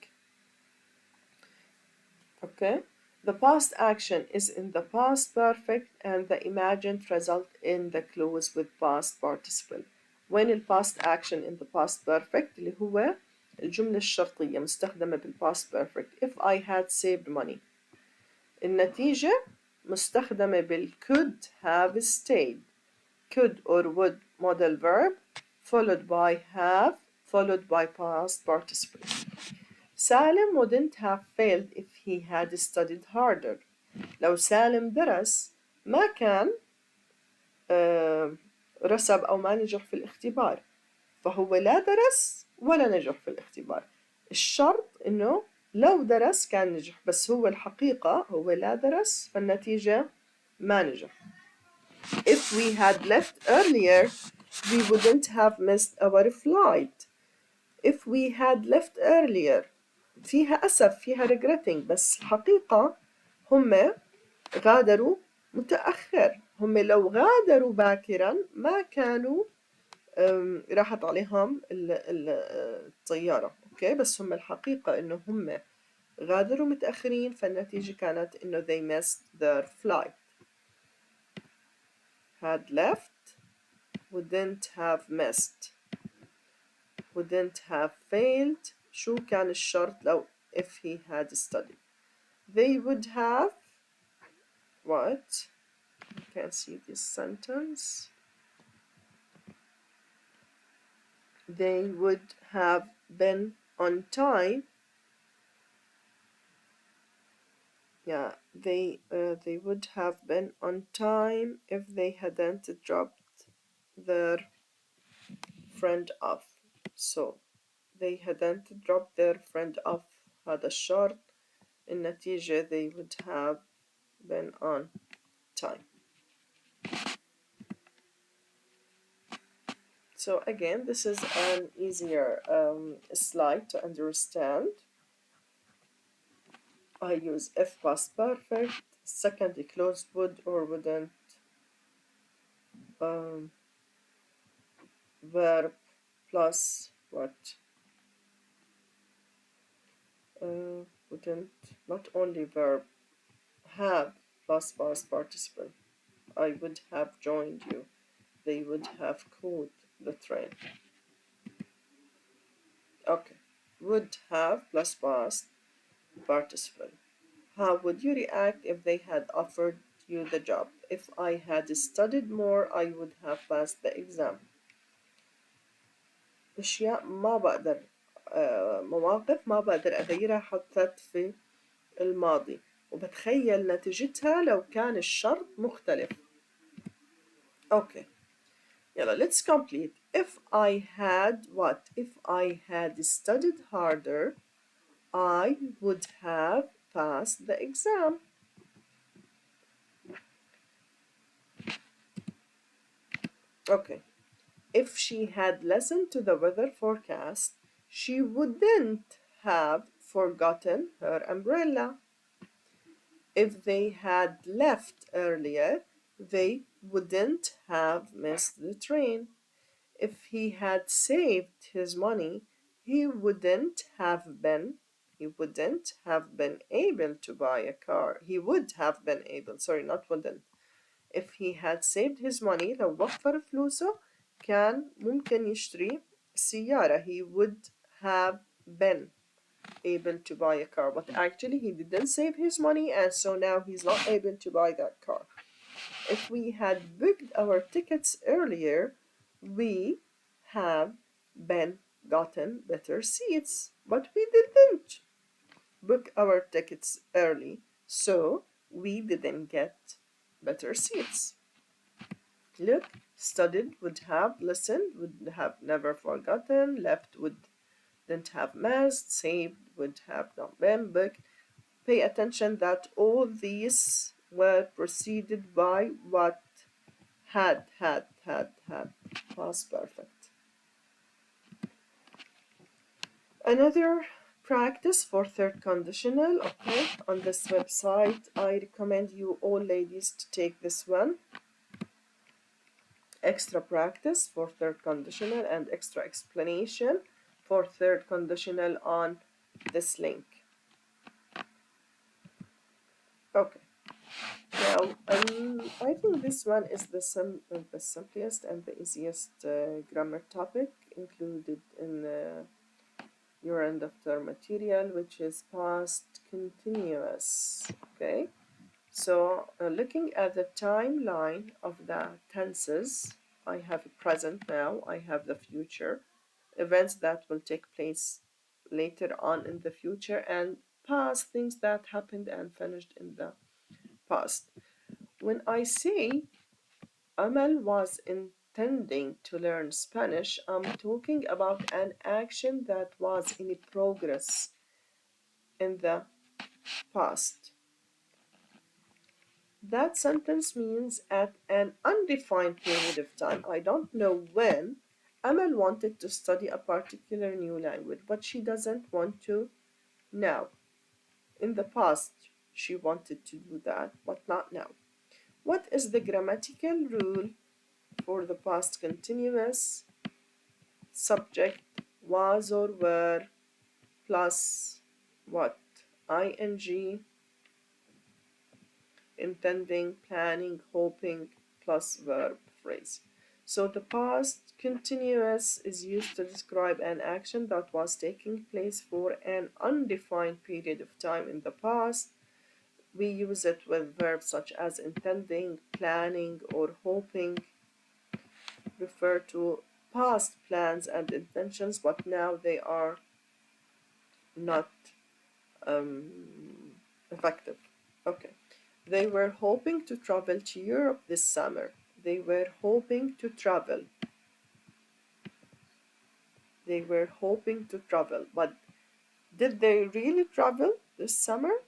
Okay, the past action is in the past perfect and the imagined result in the clause with past participle. وين ال past action in the past perfect اللي هو الجملة الشرطية مستخدمة بال past perfect. If I had saved money. النتيجة مستخدمة بال could have stayed. Could or would modal verb followed by have followed by past participle. Salim wouldn't have failed if he had studied harder. لو سالم درس ما كان رسب أو ما نجح في الاختبار. فهو لا درس ولا نجح في الاختبار. الشرط إنه لو درس كان نجح، بس هو الحقيقة هو لا درس فالنتيجة ما نجح. If we had left earlier, we wouldn't have missed our flight. If we had left earlier فيها أسف، فيها regretting، بس الحقيقة هم غادروا متأخر. هم لو غادروا باكرا ما كانوا راحت عليهم الطيارة. اوكي، بس هم الحقيقة انه هم غادروا متأخرين فالنتيجة كانت انه they missed their flight. had left, wouldn't have missed, wouldn't have failed. شو كان الشرط لو if he had studied? They would have what? You can see this sentence. They would have been on time. Yeah, they would have been on time if they hadn't dropped their friend off. So they hadn't dropped their friend off. هذا الشرط. النتيجة they would have been on time. So again, this is an easier slide to understand. I use if past perfect, second clause would or wouldn't, verb plus what? Wouldn't, not only verb, have plus past participle. I would have joined you. They would have caught the train. Okay, would have plus past participle. How would you react if they had offered you the job? If I had studied more, I would have passed the exam. أشياء ما بقدر مواقف ما بقدر أغيرها حطت في الماضي وبتخيل نتيجتها لو كان الشرط مختلف. Okay. يلا let's complete. If I had what? If I had studied harder, I would have passed the exam. Okay. If she had listened to the weather forecast, she wouldn't have forgotten her umbrella. If they had left earlier, they wouldn't have missed the train. If he had saved his money, he wouldn't have been able to buy a car. He would have been able, sorry, not wouldn't. If he had saved his money لو وفر فلوسه كان ممكن يشتري سيارة. He would have been able to buy a car, but actually he didn't save his money, and so now he's not able to buy that car. If we had booked our tickets earlier, we have been gotten better seats, but we didn't book our tickets early, so we didn't get better seats. Look, studied would have, listened would have never forgotten, left wouldn't have missed, saved would have not been booked. Pay attention that all these were preceded by what? Had. Past perfect. Another practice for third conditional, okay, on this website. I recommend you all ladies to take this one. Extra practice for third conditional and extra explanation for third conditional on this link. Okay. Now, I think this one is the simplest and the easiest grammar topic included in your end of term material, which is past continuous. Okay, so looking at the timeline of the tenses, I have present now, I have the future, events that will take place later on in the future, and past, things that happened and finished in the past. When I say Amal was intending to learn Spanish, I'm talking about an action that was in progress in the past. That sentence means at an undefined period of time. I don't know when. Amal wanted to study a particular new language, but she doesn't want to now. In the past, she wanted to do that, but not now. What is the grammatical rule for the past continuous? Subject was or were plus what? ing, intending, planning, hoping, plus verb phrase. So the past continuous is used to describe an action that was taking place for an undefined period of time in the past. We use it with verbs such as intending, planning, or hoping. Refer to past plans and intentions, but now they are not effective. Okay. They were hoping to travel to Europe this summer. They were hoping to travel. They were hoping to travel. But did they really travel this summer?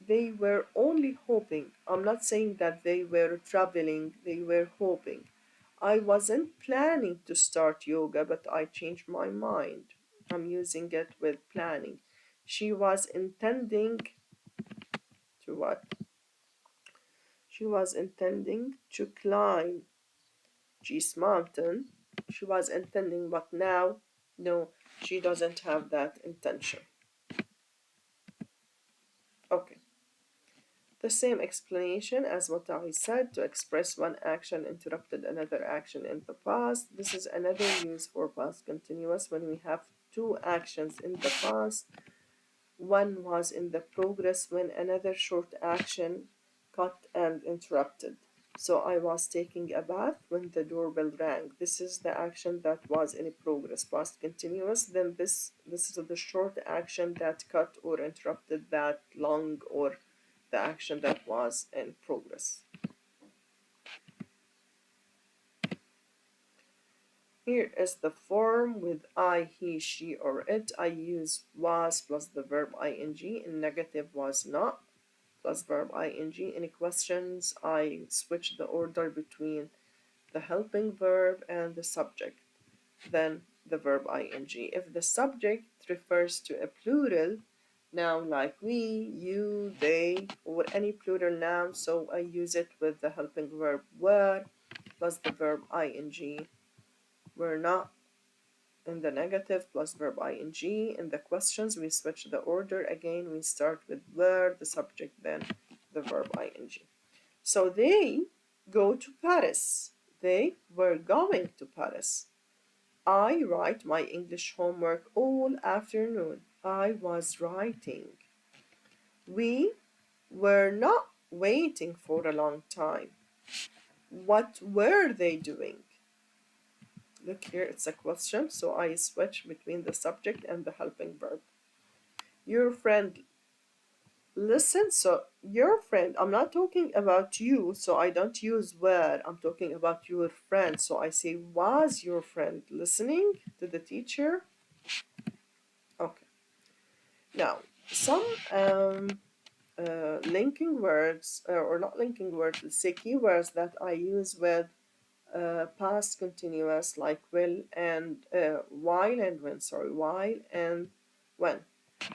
They were only hoping. I'm not saying that they were traveling, they were hoping. I wasn't planning to start yoga, but I changed my mind. I'm using it with planning. She was intending to what? She was intending to climb Geese Mountain. She was intending, but now, no, she doesn't have that intention. Okay. The same explanation as what I said to express one action interrupted another action in the past. This is another use for past continuous when we have two actions in the past. One was in the progress when another short action cut and interrupted. So I was taking a bath when the doorbell rang. This is the action that was in progress, past continuous. Then this is the short action that cut or interrupted that long or the action that was in progress. Here is the form with I, he, she, or it. I use was plus the verb ing. In negative, was not plus verb ing. In questions, I switch the order between the helping verb and the subject, then the verb ing. If the subject refers to a plural noun like we, you, they, or any plural noun, so I use it with the helping verb were plus the verb ing. We're not in the negative plus verb ing. In the questions, we switch the order again. We start with were, the subject, then the verb ing. So they go to Paris. They were going to Paris. I write my English homework all afternoon. I was writing. We were not waiting for a long time. What were they doing? Look here, it's a question, so I switch between the subject and the helping verb. Your friend, listen, so your friend, I'm not talking about you, so I don't use were, I'm talking about your friend. So I say, was your friend listening to the teacher? Okay. Now, some linking words, or not linking words, let's say keywords that I use with past continuous, like will and while and when, sorry, while and when.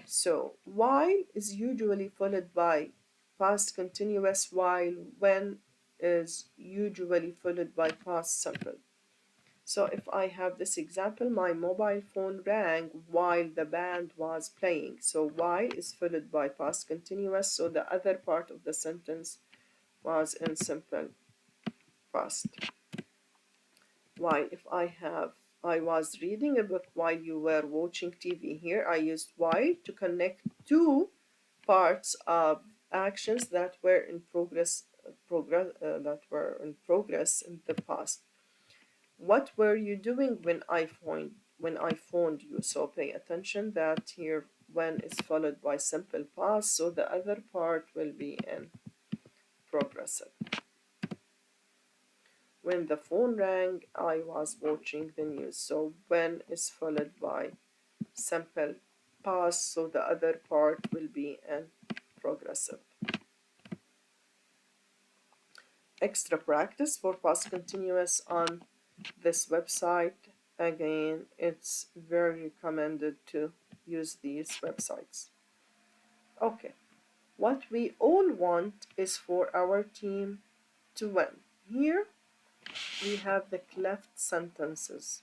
So while is usually followed by past continuous, while when is usually followed by past simple. So if I have this example, my mobile phone rang while the band was playing. So while is followed by past continuous, so the other part of the sentence was in simple past. While if I have, I was reading a book while you were watching TV. Here I used while to connect two parts of actions that were in progress in the past. What were you doing when I phoned you? So pay attention that here when is followed by simple past, so the other part will be in progressive. When the phone rang, I was watching the news. So when is followed by simple past, so the other part will be in progressive. Extra practice for past continuous on this website. Again, it's very recommended to use these websites. Okay, what we all want is for our team to win. Here we have the cleft sentences.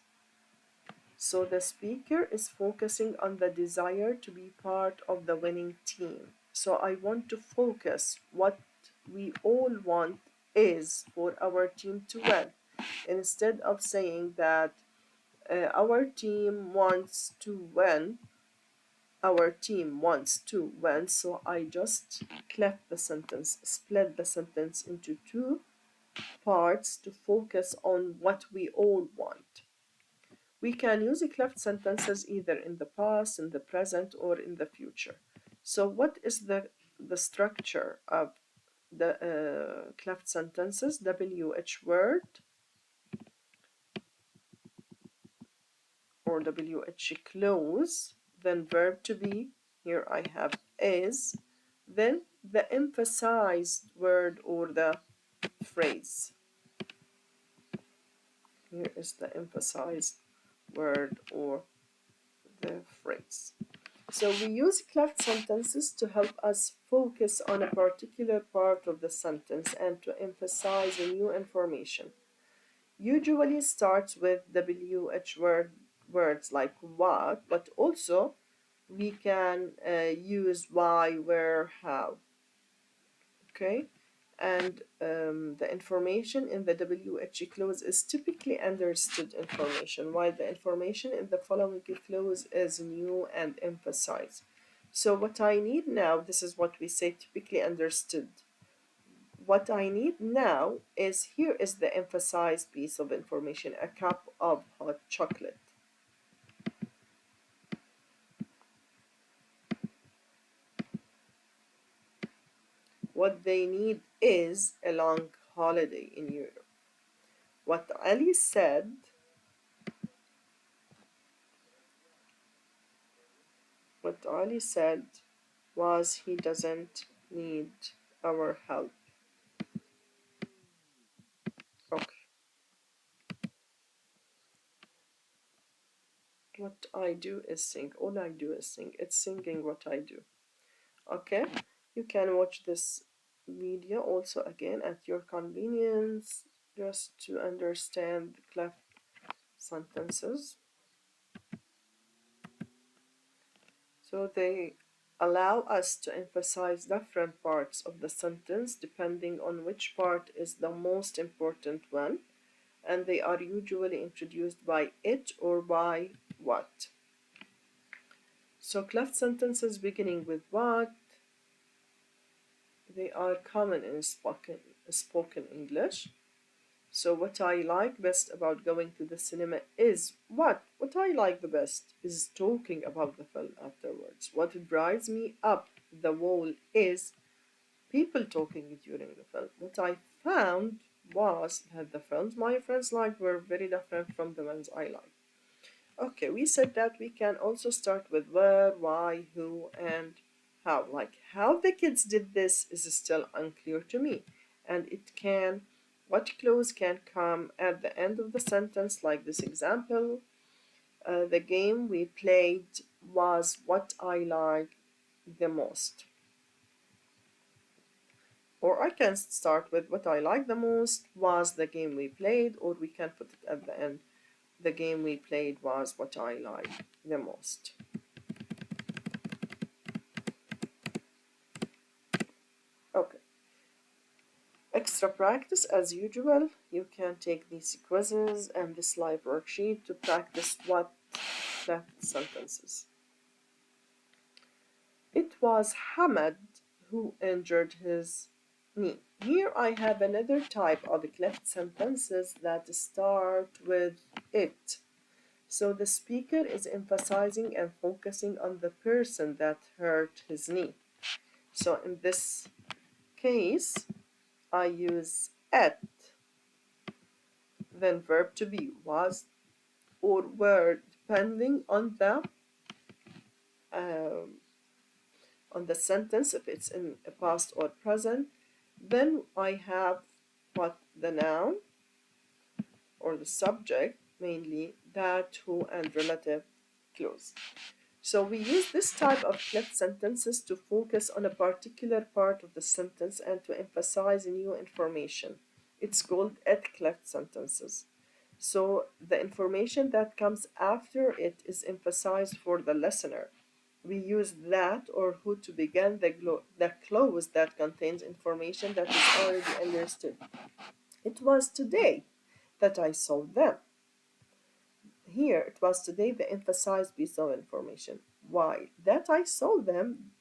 So the speaker is focusing on the desire to be part of the winning team. So I want to focus what we all want is for our team to win, instead of saying that our team wants to win. Our team wants to win. So I just cleft the sentence, split the sentence into two parts to focus on what we all want. We can use cleft sentences either in the past, in the present, or in the future. So what is the structure of the cleft sentences? WH word or WH clause, then verb to be, here I have is, then the emphasized word or the phrase. Here is the emphasized word or the phrase. So we use cleft sentences to help us focus on a particular part of the sentence and to emphasize a new information. Usually starts with WH words like what, but also we can use why, where, how. Okay, and the information in the WH clause is typically understood information, while the information in the following clause is new and emphasized. So what I need now, this is what we say typically understood. What I need now is, here is the emphasized piece of information, a cup of hot chocolate. What they need is a long holiday in Europe. What Ali said was he doesn't need our help. Okay. What I do is sing. All I do is sing. It's singing what I do. Okay, you can watch this video also again at your convenience, just to understand the cleft sentences. So they allow us to emphasize different parts of the sentence depending on which part is the most important one, and they are usually introduced by it or by what. So cleft sentences beginning with what, they are common in spoken English. So what I like best about going to the cinema is what? What I like the best is talking about the film afterwards. What drives me up the wall is people talking during the film. What I found was that the films my friends liked were very different from the ones I liked. Okay, we said that we can also start with where, why, who, and how. Like how the kids did this is still unclear to me. And what clause can come at the end of the sentence, like this example. The game we played was what I liked the most. Or I can start with what I like the most was the game we played, or we can put it at the end. The game we played was what I liked the most. Okay. Extra practice as usual. You can take these quizzes and this live worksheet to practice what left sentences. It was Hamad who injured his knee. Here I have another type of cleft sentences that start with it. So the speaker is emphasizing and focusing on the person that hurt his knee. So in this case, I use at, then verb to be, was or were, depending on the sentence, if it's in a past or present. Then I have what, the noun or the subject, mainly that, who, and relative clause. So we use this type of cleft sentences to focus on a particular part of the sentence and to emphasize new information. It's called at cleft sentences. So the information that comes after it is emphasized for the listener. We use that or who to begin the clause that contains information that is already understood. It was today that I saw them. Here, it was today the emphasized piece of information. Why? That I saw them,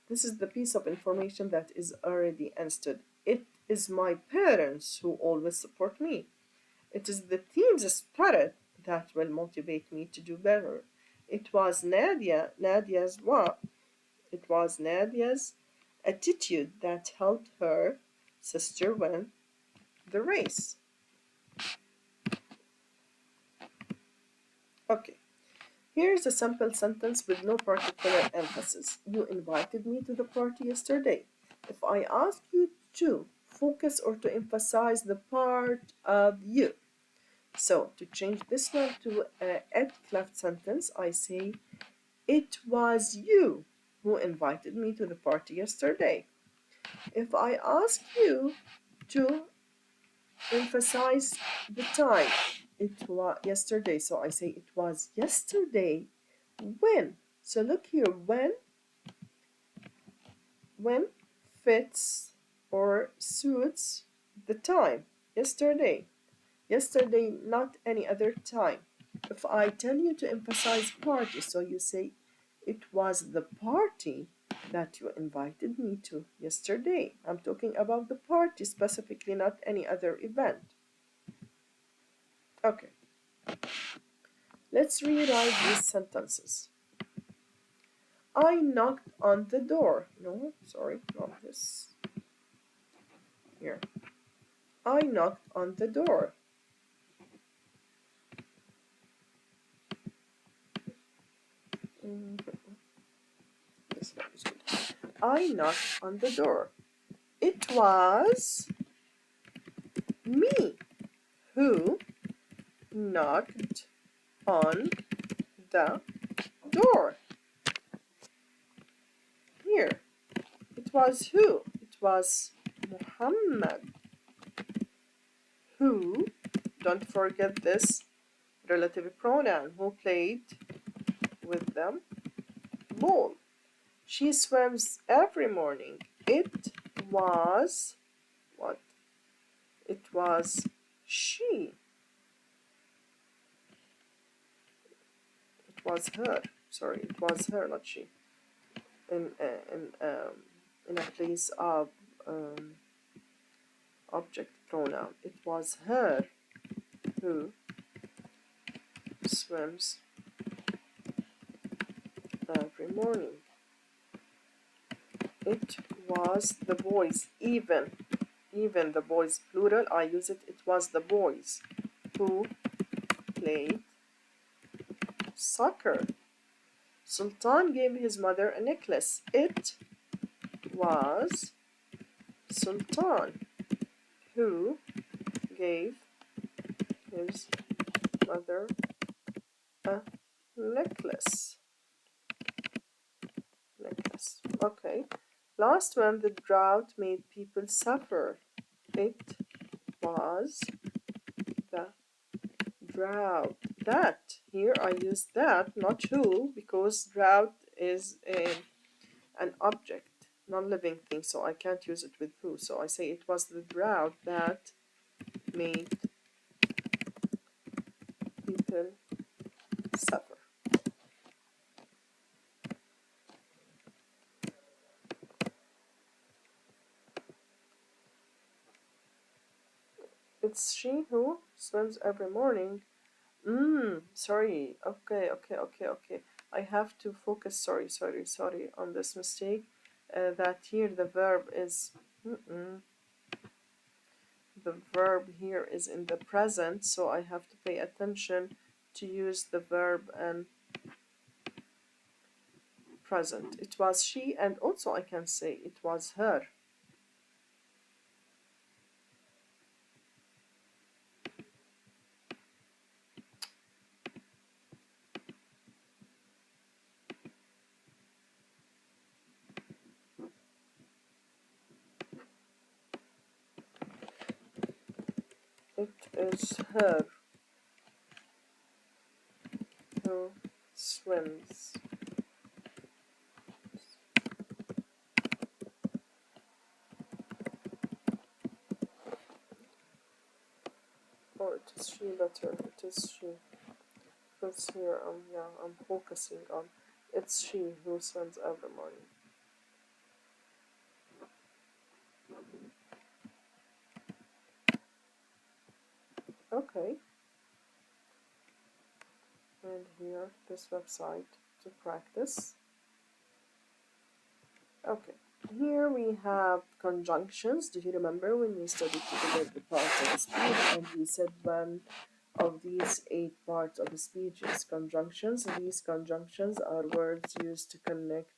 this is the piece of information that is already understood. It is my parents who always support me. It is the team's spirit that will motivate me to do better. It was Nadia's what? It was Nadia's attitude that helped her sister win the race. Okay, here's a simple sentence with no particular emphasis. You invited me to the party yesterday. If I ask you to focus or to emphasize the part of you. So to change this one to an at cleft sentence, I say, it was you who invited me to the party yesterday. If I ask you to emphasize the time, it was yesterday, so I say it was yesterday. When? So look here, when fits or suits the time. Yesterday. Yesterday, not any other time. If I tell you to emphasize party, so you say, it was the party that you invited me to yesterday. I'm talking about the party specifically, not any other event. Okay. Let's rewrite these sentences. I knocked on the door. No, sorry, not this. Here. I knocked on the door. This one is good. I knocked on the door. It was me who knocked on the door. Here, it was who? It was Muhammad, who, don't forget this relative pronoun, who played with the ball. She swims every morning. It was what? It was she. It was her. Sorry, it was her, not she. In a place of object pronoun. It was her who swims every morning. It was the boys, even the boys, plural, I use it. It was the boys who played soccer. Sultan gave his mother a necklace. It was Sultan who gave his mother a necklace. Okay. Last one, the drought made people suffer. It was the drought. That, here I use that, not who, because drought is an object, non-living thing, so I can't use it with who. So I say it was the drought that made people suffer. It's she who swims every morning. Sorry. Okay. I have to focus. Sorry on this mistake. That here the verb is. The verb here is in the present, so I have to pay attention to use the verb and present. It was she, and also I can say it was her. It is her who swims. Or it is she better. It is she. Because here I'm focusing on it's she who swims every morning. Okay. And here this website to practice. Okay. Here we have conjunctions. Do you remember when we studied together the parts of speech and we said one of these 8 parts of speech is conjunctions? These conjunctions are words used to connect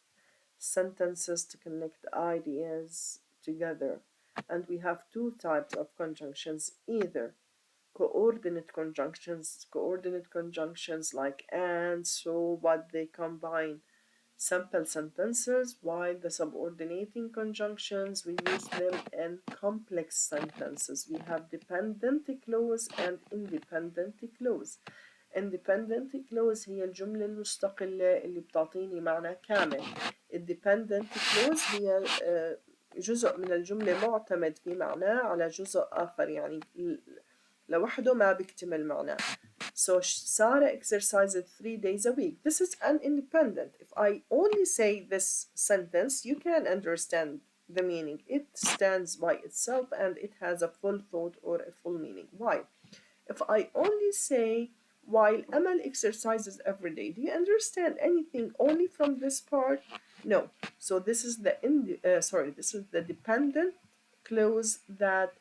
sentences, to connect ideas together. And we have 2 types of conjunctions, either coordinate conjunctions like and, so, what, they combine simple sentences, while the subordinating conjunctions we use them in complex sentences. We have dependent clause and independent clause. independent clause هي الجملة المستقلة اللي بتعطيني معنى كامل. independent clause هي جزء من الجملة معتمد في معناه على جزء آخر، يعني لوحده ما بيكتمل معناه. So Sarah exercises 3 days a week. This is an independent. If I only say this sentence, you can understand the meaning. It stands by itself and it has a full thought or a full meaning. Why? If I only say while Amal exercises every day, do you understand anything only from this part? No. So this is the dependent clause that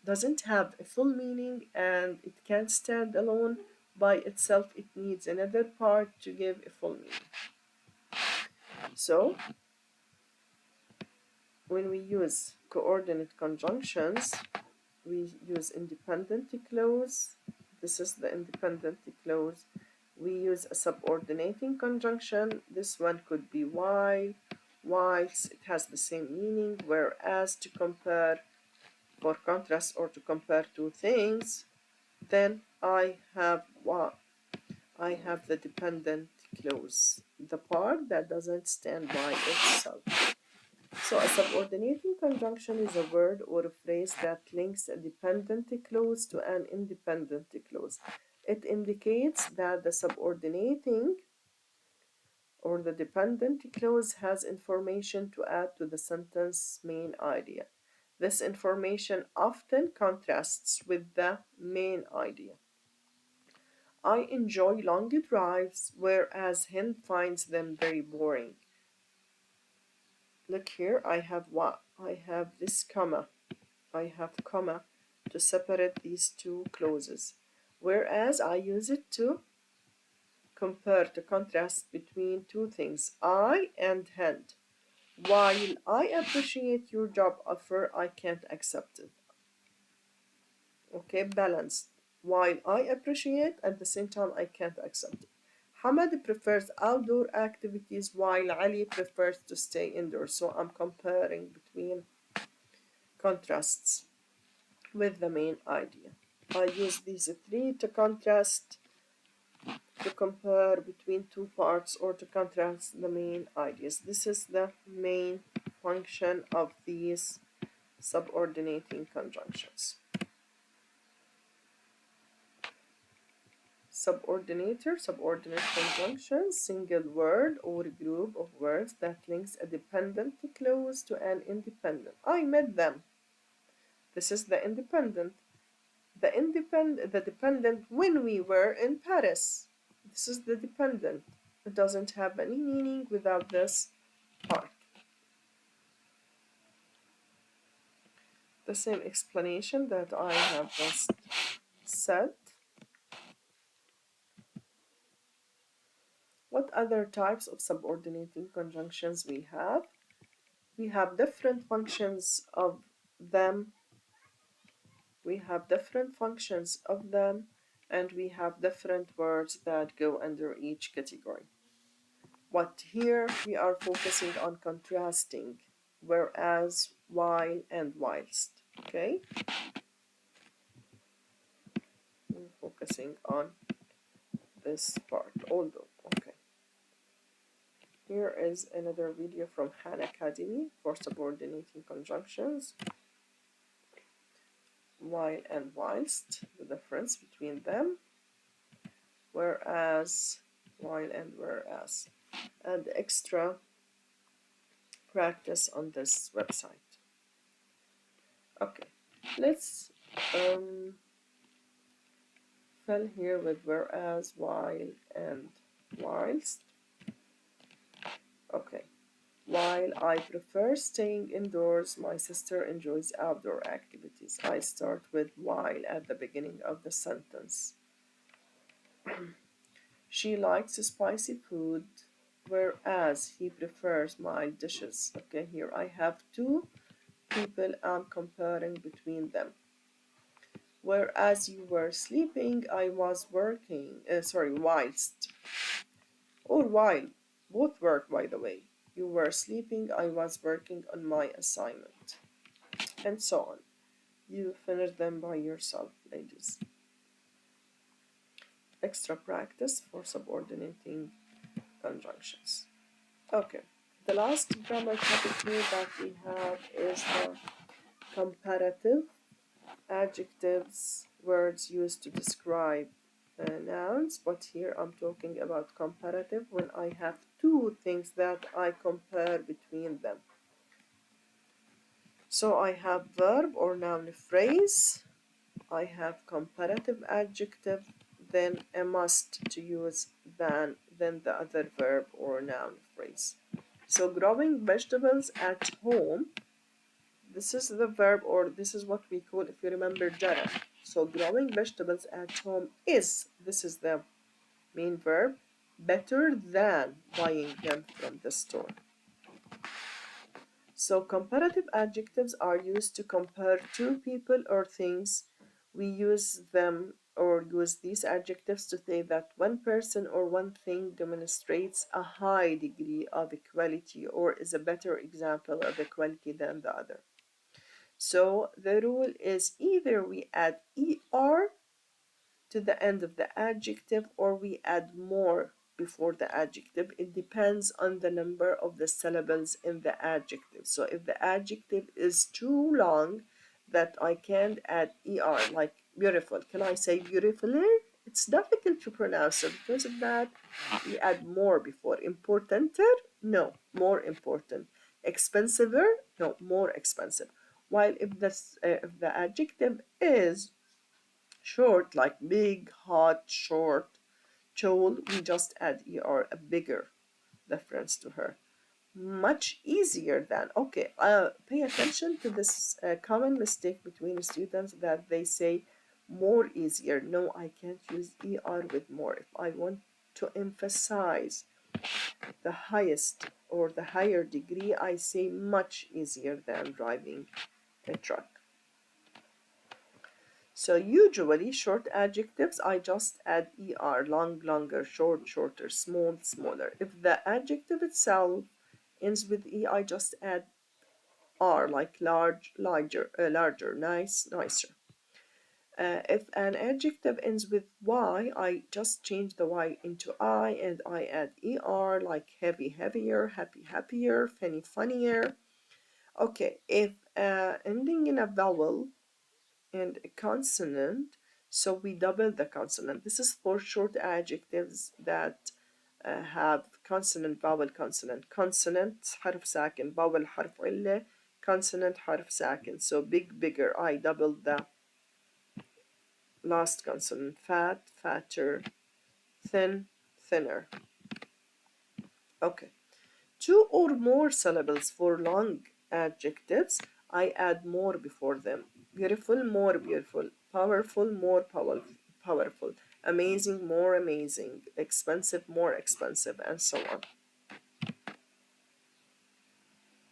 doesn't have a full meaning and it can't stand alone by itself. It needs another part to give a full meaning. So when we use coordinate conjunctions, we use independent clause. This is the independent clause. we use a subordinating conjunction. This one could be while, whilst, it has the same meaning, whereas to compare, for contrast or to compare two things, then I have the dependent clause, the part that doesn't stand by itself. So a subordinating conjunction is a word or a phrase that links a dependent clause to an independent clause. It indicates that the subordinating or the dependent clause has information to add to the sentence main idea. This information often contrasts with the main idea. I enjoy long drives, whereas Hind finds them very boring. Look here, I have what? I have this comma. I have comma to separate these two clauses. Whereas I use it to compare, to contrast between two things, I and Hind. While I appreciate your job offer, I can't accept it. Okay, balanced. While I appreciate, at the same time, I can't accept it. Hamad prefers outdoor activities while Ali prefers to stay indoors. So I'm comparing between contrasts with the main idea. I use these three to contrast, to compare between two parts, or to contrast the main ideas. This is the main function of these subordinating conjunctions. Subordinator, subordinate conjunction, single word or group of words that links a dependent clause to an independent. I met them. This is the independent. The dependent when we were in Paris. This is the dependent. It doesn't have any meaning without this part. The same explanation that I have just said. What other types of subordinating conjunctions we have? We have different functions of them. We have different functions of them, and we have different words that go under each category. But here we are focusing on contrasting, whereas, while, and whilst. Okay? We're focusing on this part, although, okay. Here is another video from Khan Academy for subordinating conjunctions. While and whilst, the difference between them. Whereas, while, and whereas. And extra practice on this website. Okay, let's fill here with whereas, while, and whilst. Okay, while I prefer staying indoors, my sister enjoys outdoor activities. I start with while at the beginning of the sentence. She likes spicy food, whereas he prefers mild dishes. Okay, here I have two people I'm comparing between them. Whereas you were sleeping, I was working, whilst. Or while, both work by the way. You were sleeping, I was working on my assignment. And so on. You finish them by yourself, ladies. Extra practice for subordinating conjunctions. Okay, the last grammar topic here that we have is the comparative adjectives, words used to describe nouns, but here I'm talking about comparative when I have two things that I compare between them. So I have verb or noun phrase, I have comparative adjective, then a must to use than, then the other verb or noun phrase. So growing vegetables at home, this is the verb, or this is what we call, if you remember, jara. So growing vegetables at home is, this is the main verb, better than buying them from the store. So comparative adjectives are used to compare two people or things. We use them, or use these adjectives to say that one person or one thing demonstrates a high degree of equality or is a better example of equality than the other. So the rule is either we add er to the end of the adjective or we add more before the adjective. It depends on the number of the syllables in the adjective. So if the adjective is too long that I can't add er, like beautiful, can I say beautifuler? It's difficult to pronounce, so because of that we add more before. Importanter? No, more important. Expensiver? No, more expensive. While if the adjective is short, like big, hot, short, tall, we just add er, a bigger reference to her. Much easier than, okay, pay attention to this common mistake between students that they say more easier. No, I can't use er with more. If I want to emphasize the highest or the higher degree, I say much easier than driving a truck. So usually short adjectives, I just add er, long, longer, short, shorter, small, smaller. If the adjective itself ends with e, I just add r, like large, larger, nice, nicer. If an adjective ends with y, I just change the y into I and I add er, like heavy, heavier, happy, happier, funny, funnier. Okay, if ending in a vowel and a consonant, so we double the consonant. This is for short adjectives that have consonant, vowel, consonant. Consonant, حرف ساكن. Vowel, حرف علة. Consonant, حرف ساكن. So big, bigger. I double the last consonant. Fat, fatter. Thin, thinner. Okay. Two or more syllables for long adjectives, I add more before them. Beautiful, more beautiful. Powerful, more powerful. Amazing, more amazing. Expensive, more expensive, and so on.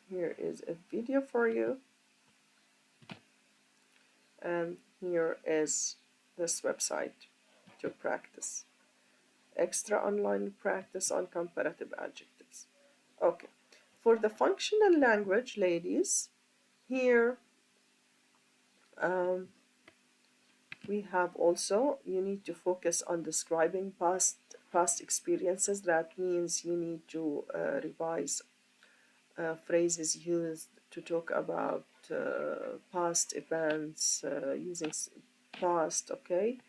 Here is a video for you. And here is this website to practice. Extra online practice on comparative adjectives. Okay. For the functional language, ladies, here we have also, you need to focus on describing past experiences. That means you need to revise phrases used to talk about past events using past, okay?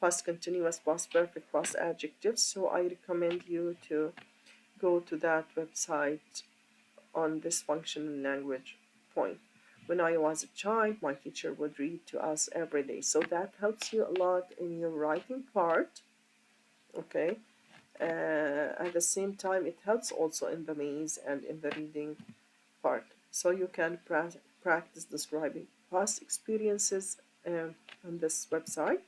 Past continuous, past perfect, past adjectives. So I recommend you to go to that website on this functional language point. When I was a child, my teacher would read to us every day. So that helps you a lot in your writing part, okay? At the same time, it helps also in the maze and in the reading part. So you can practice describing past experiences on this website.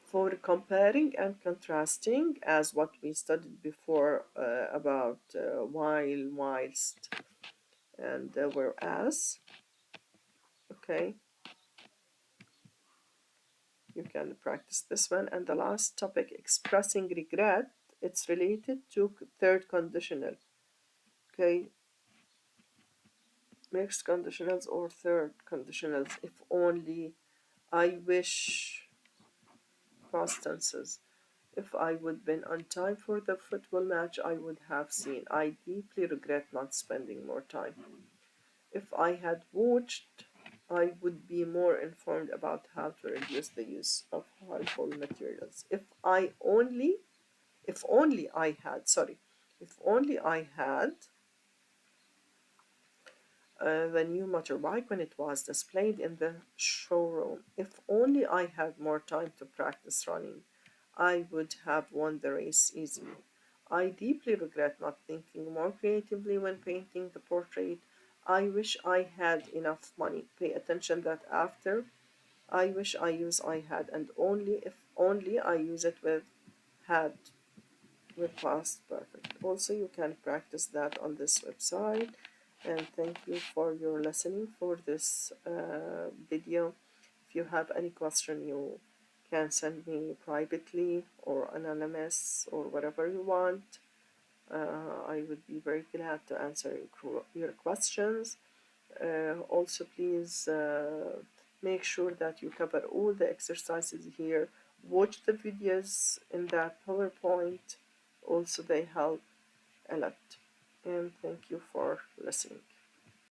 For comparing and contrasting, as what we studied before about while, whilst, and whereas, okay, you can practice this one. And the last topic, expressing regret, it's related to third conditional, okay, mixed conditionals or third conditionals. If only, I wish, past tenses. If I would been on time for the football match, I would have seen. I deeply regret not spending more time. If I had watched, I would be more informed about how to reduce the use of harmful materials. If only I had the new motorbike when it was displayed in the showroom. If only I had more time to practice running, I would have won the race easily. I deeply regret not thinking more creatively when painting the portrait. I wish I had enough money. Pay attention that after I wish I use I had, and only if only I use it with had with past perfect. Also, you can practice that on this website. And thank you for your listening for this video. If you have any question, you can send me privately or anonymous or whatever you want. I would be very glad to answer your questions. Also, please make sure that you cover all the exercises here. Watch the videos in that PowerPoint. Also, they help a lot. And thank you for listening.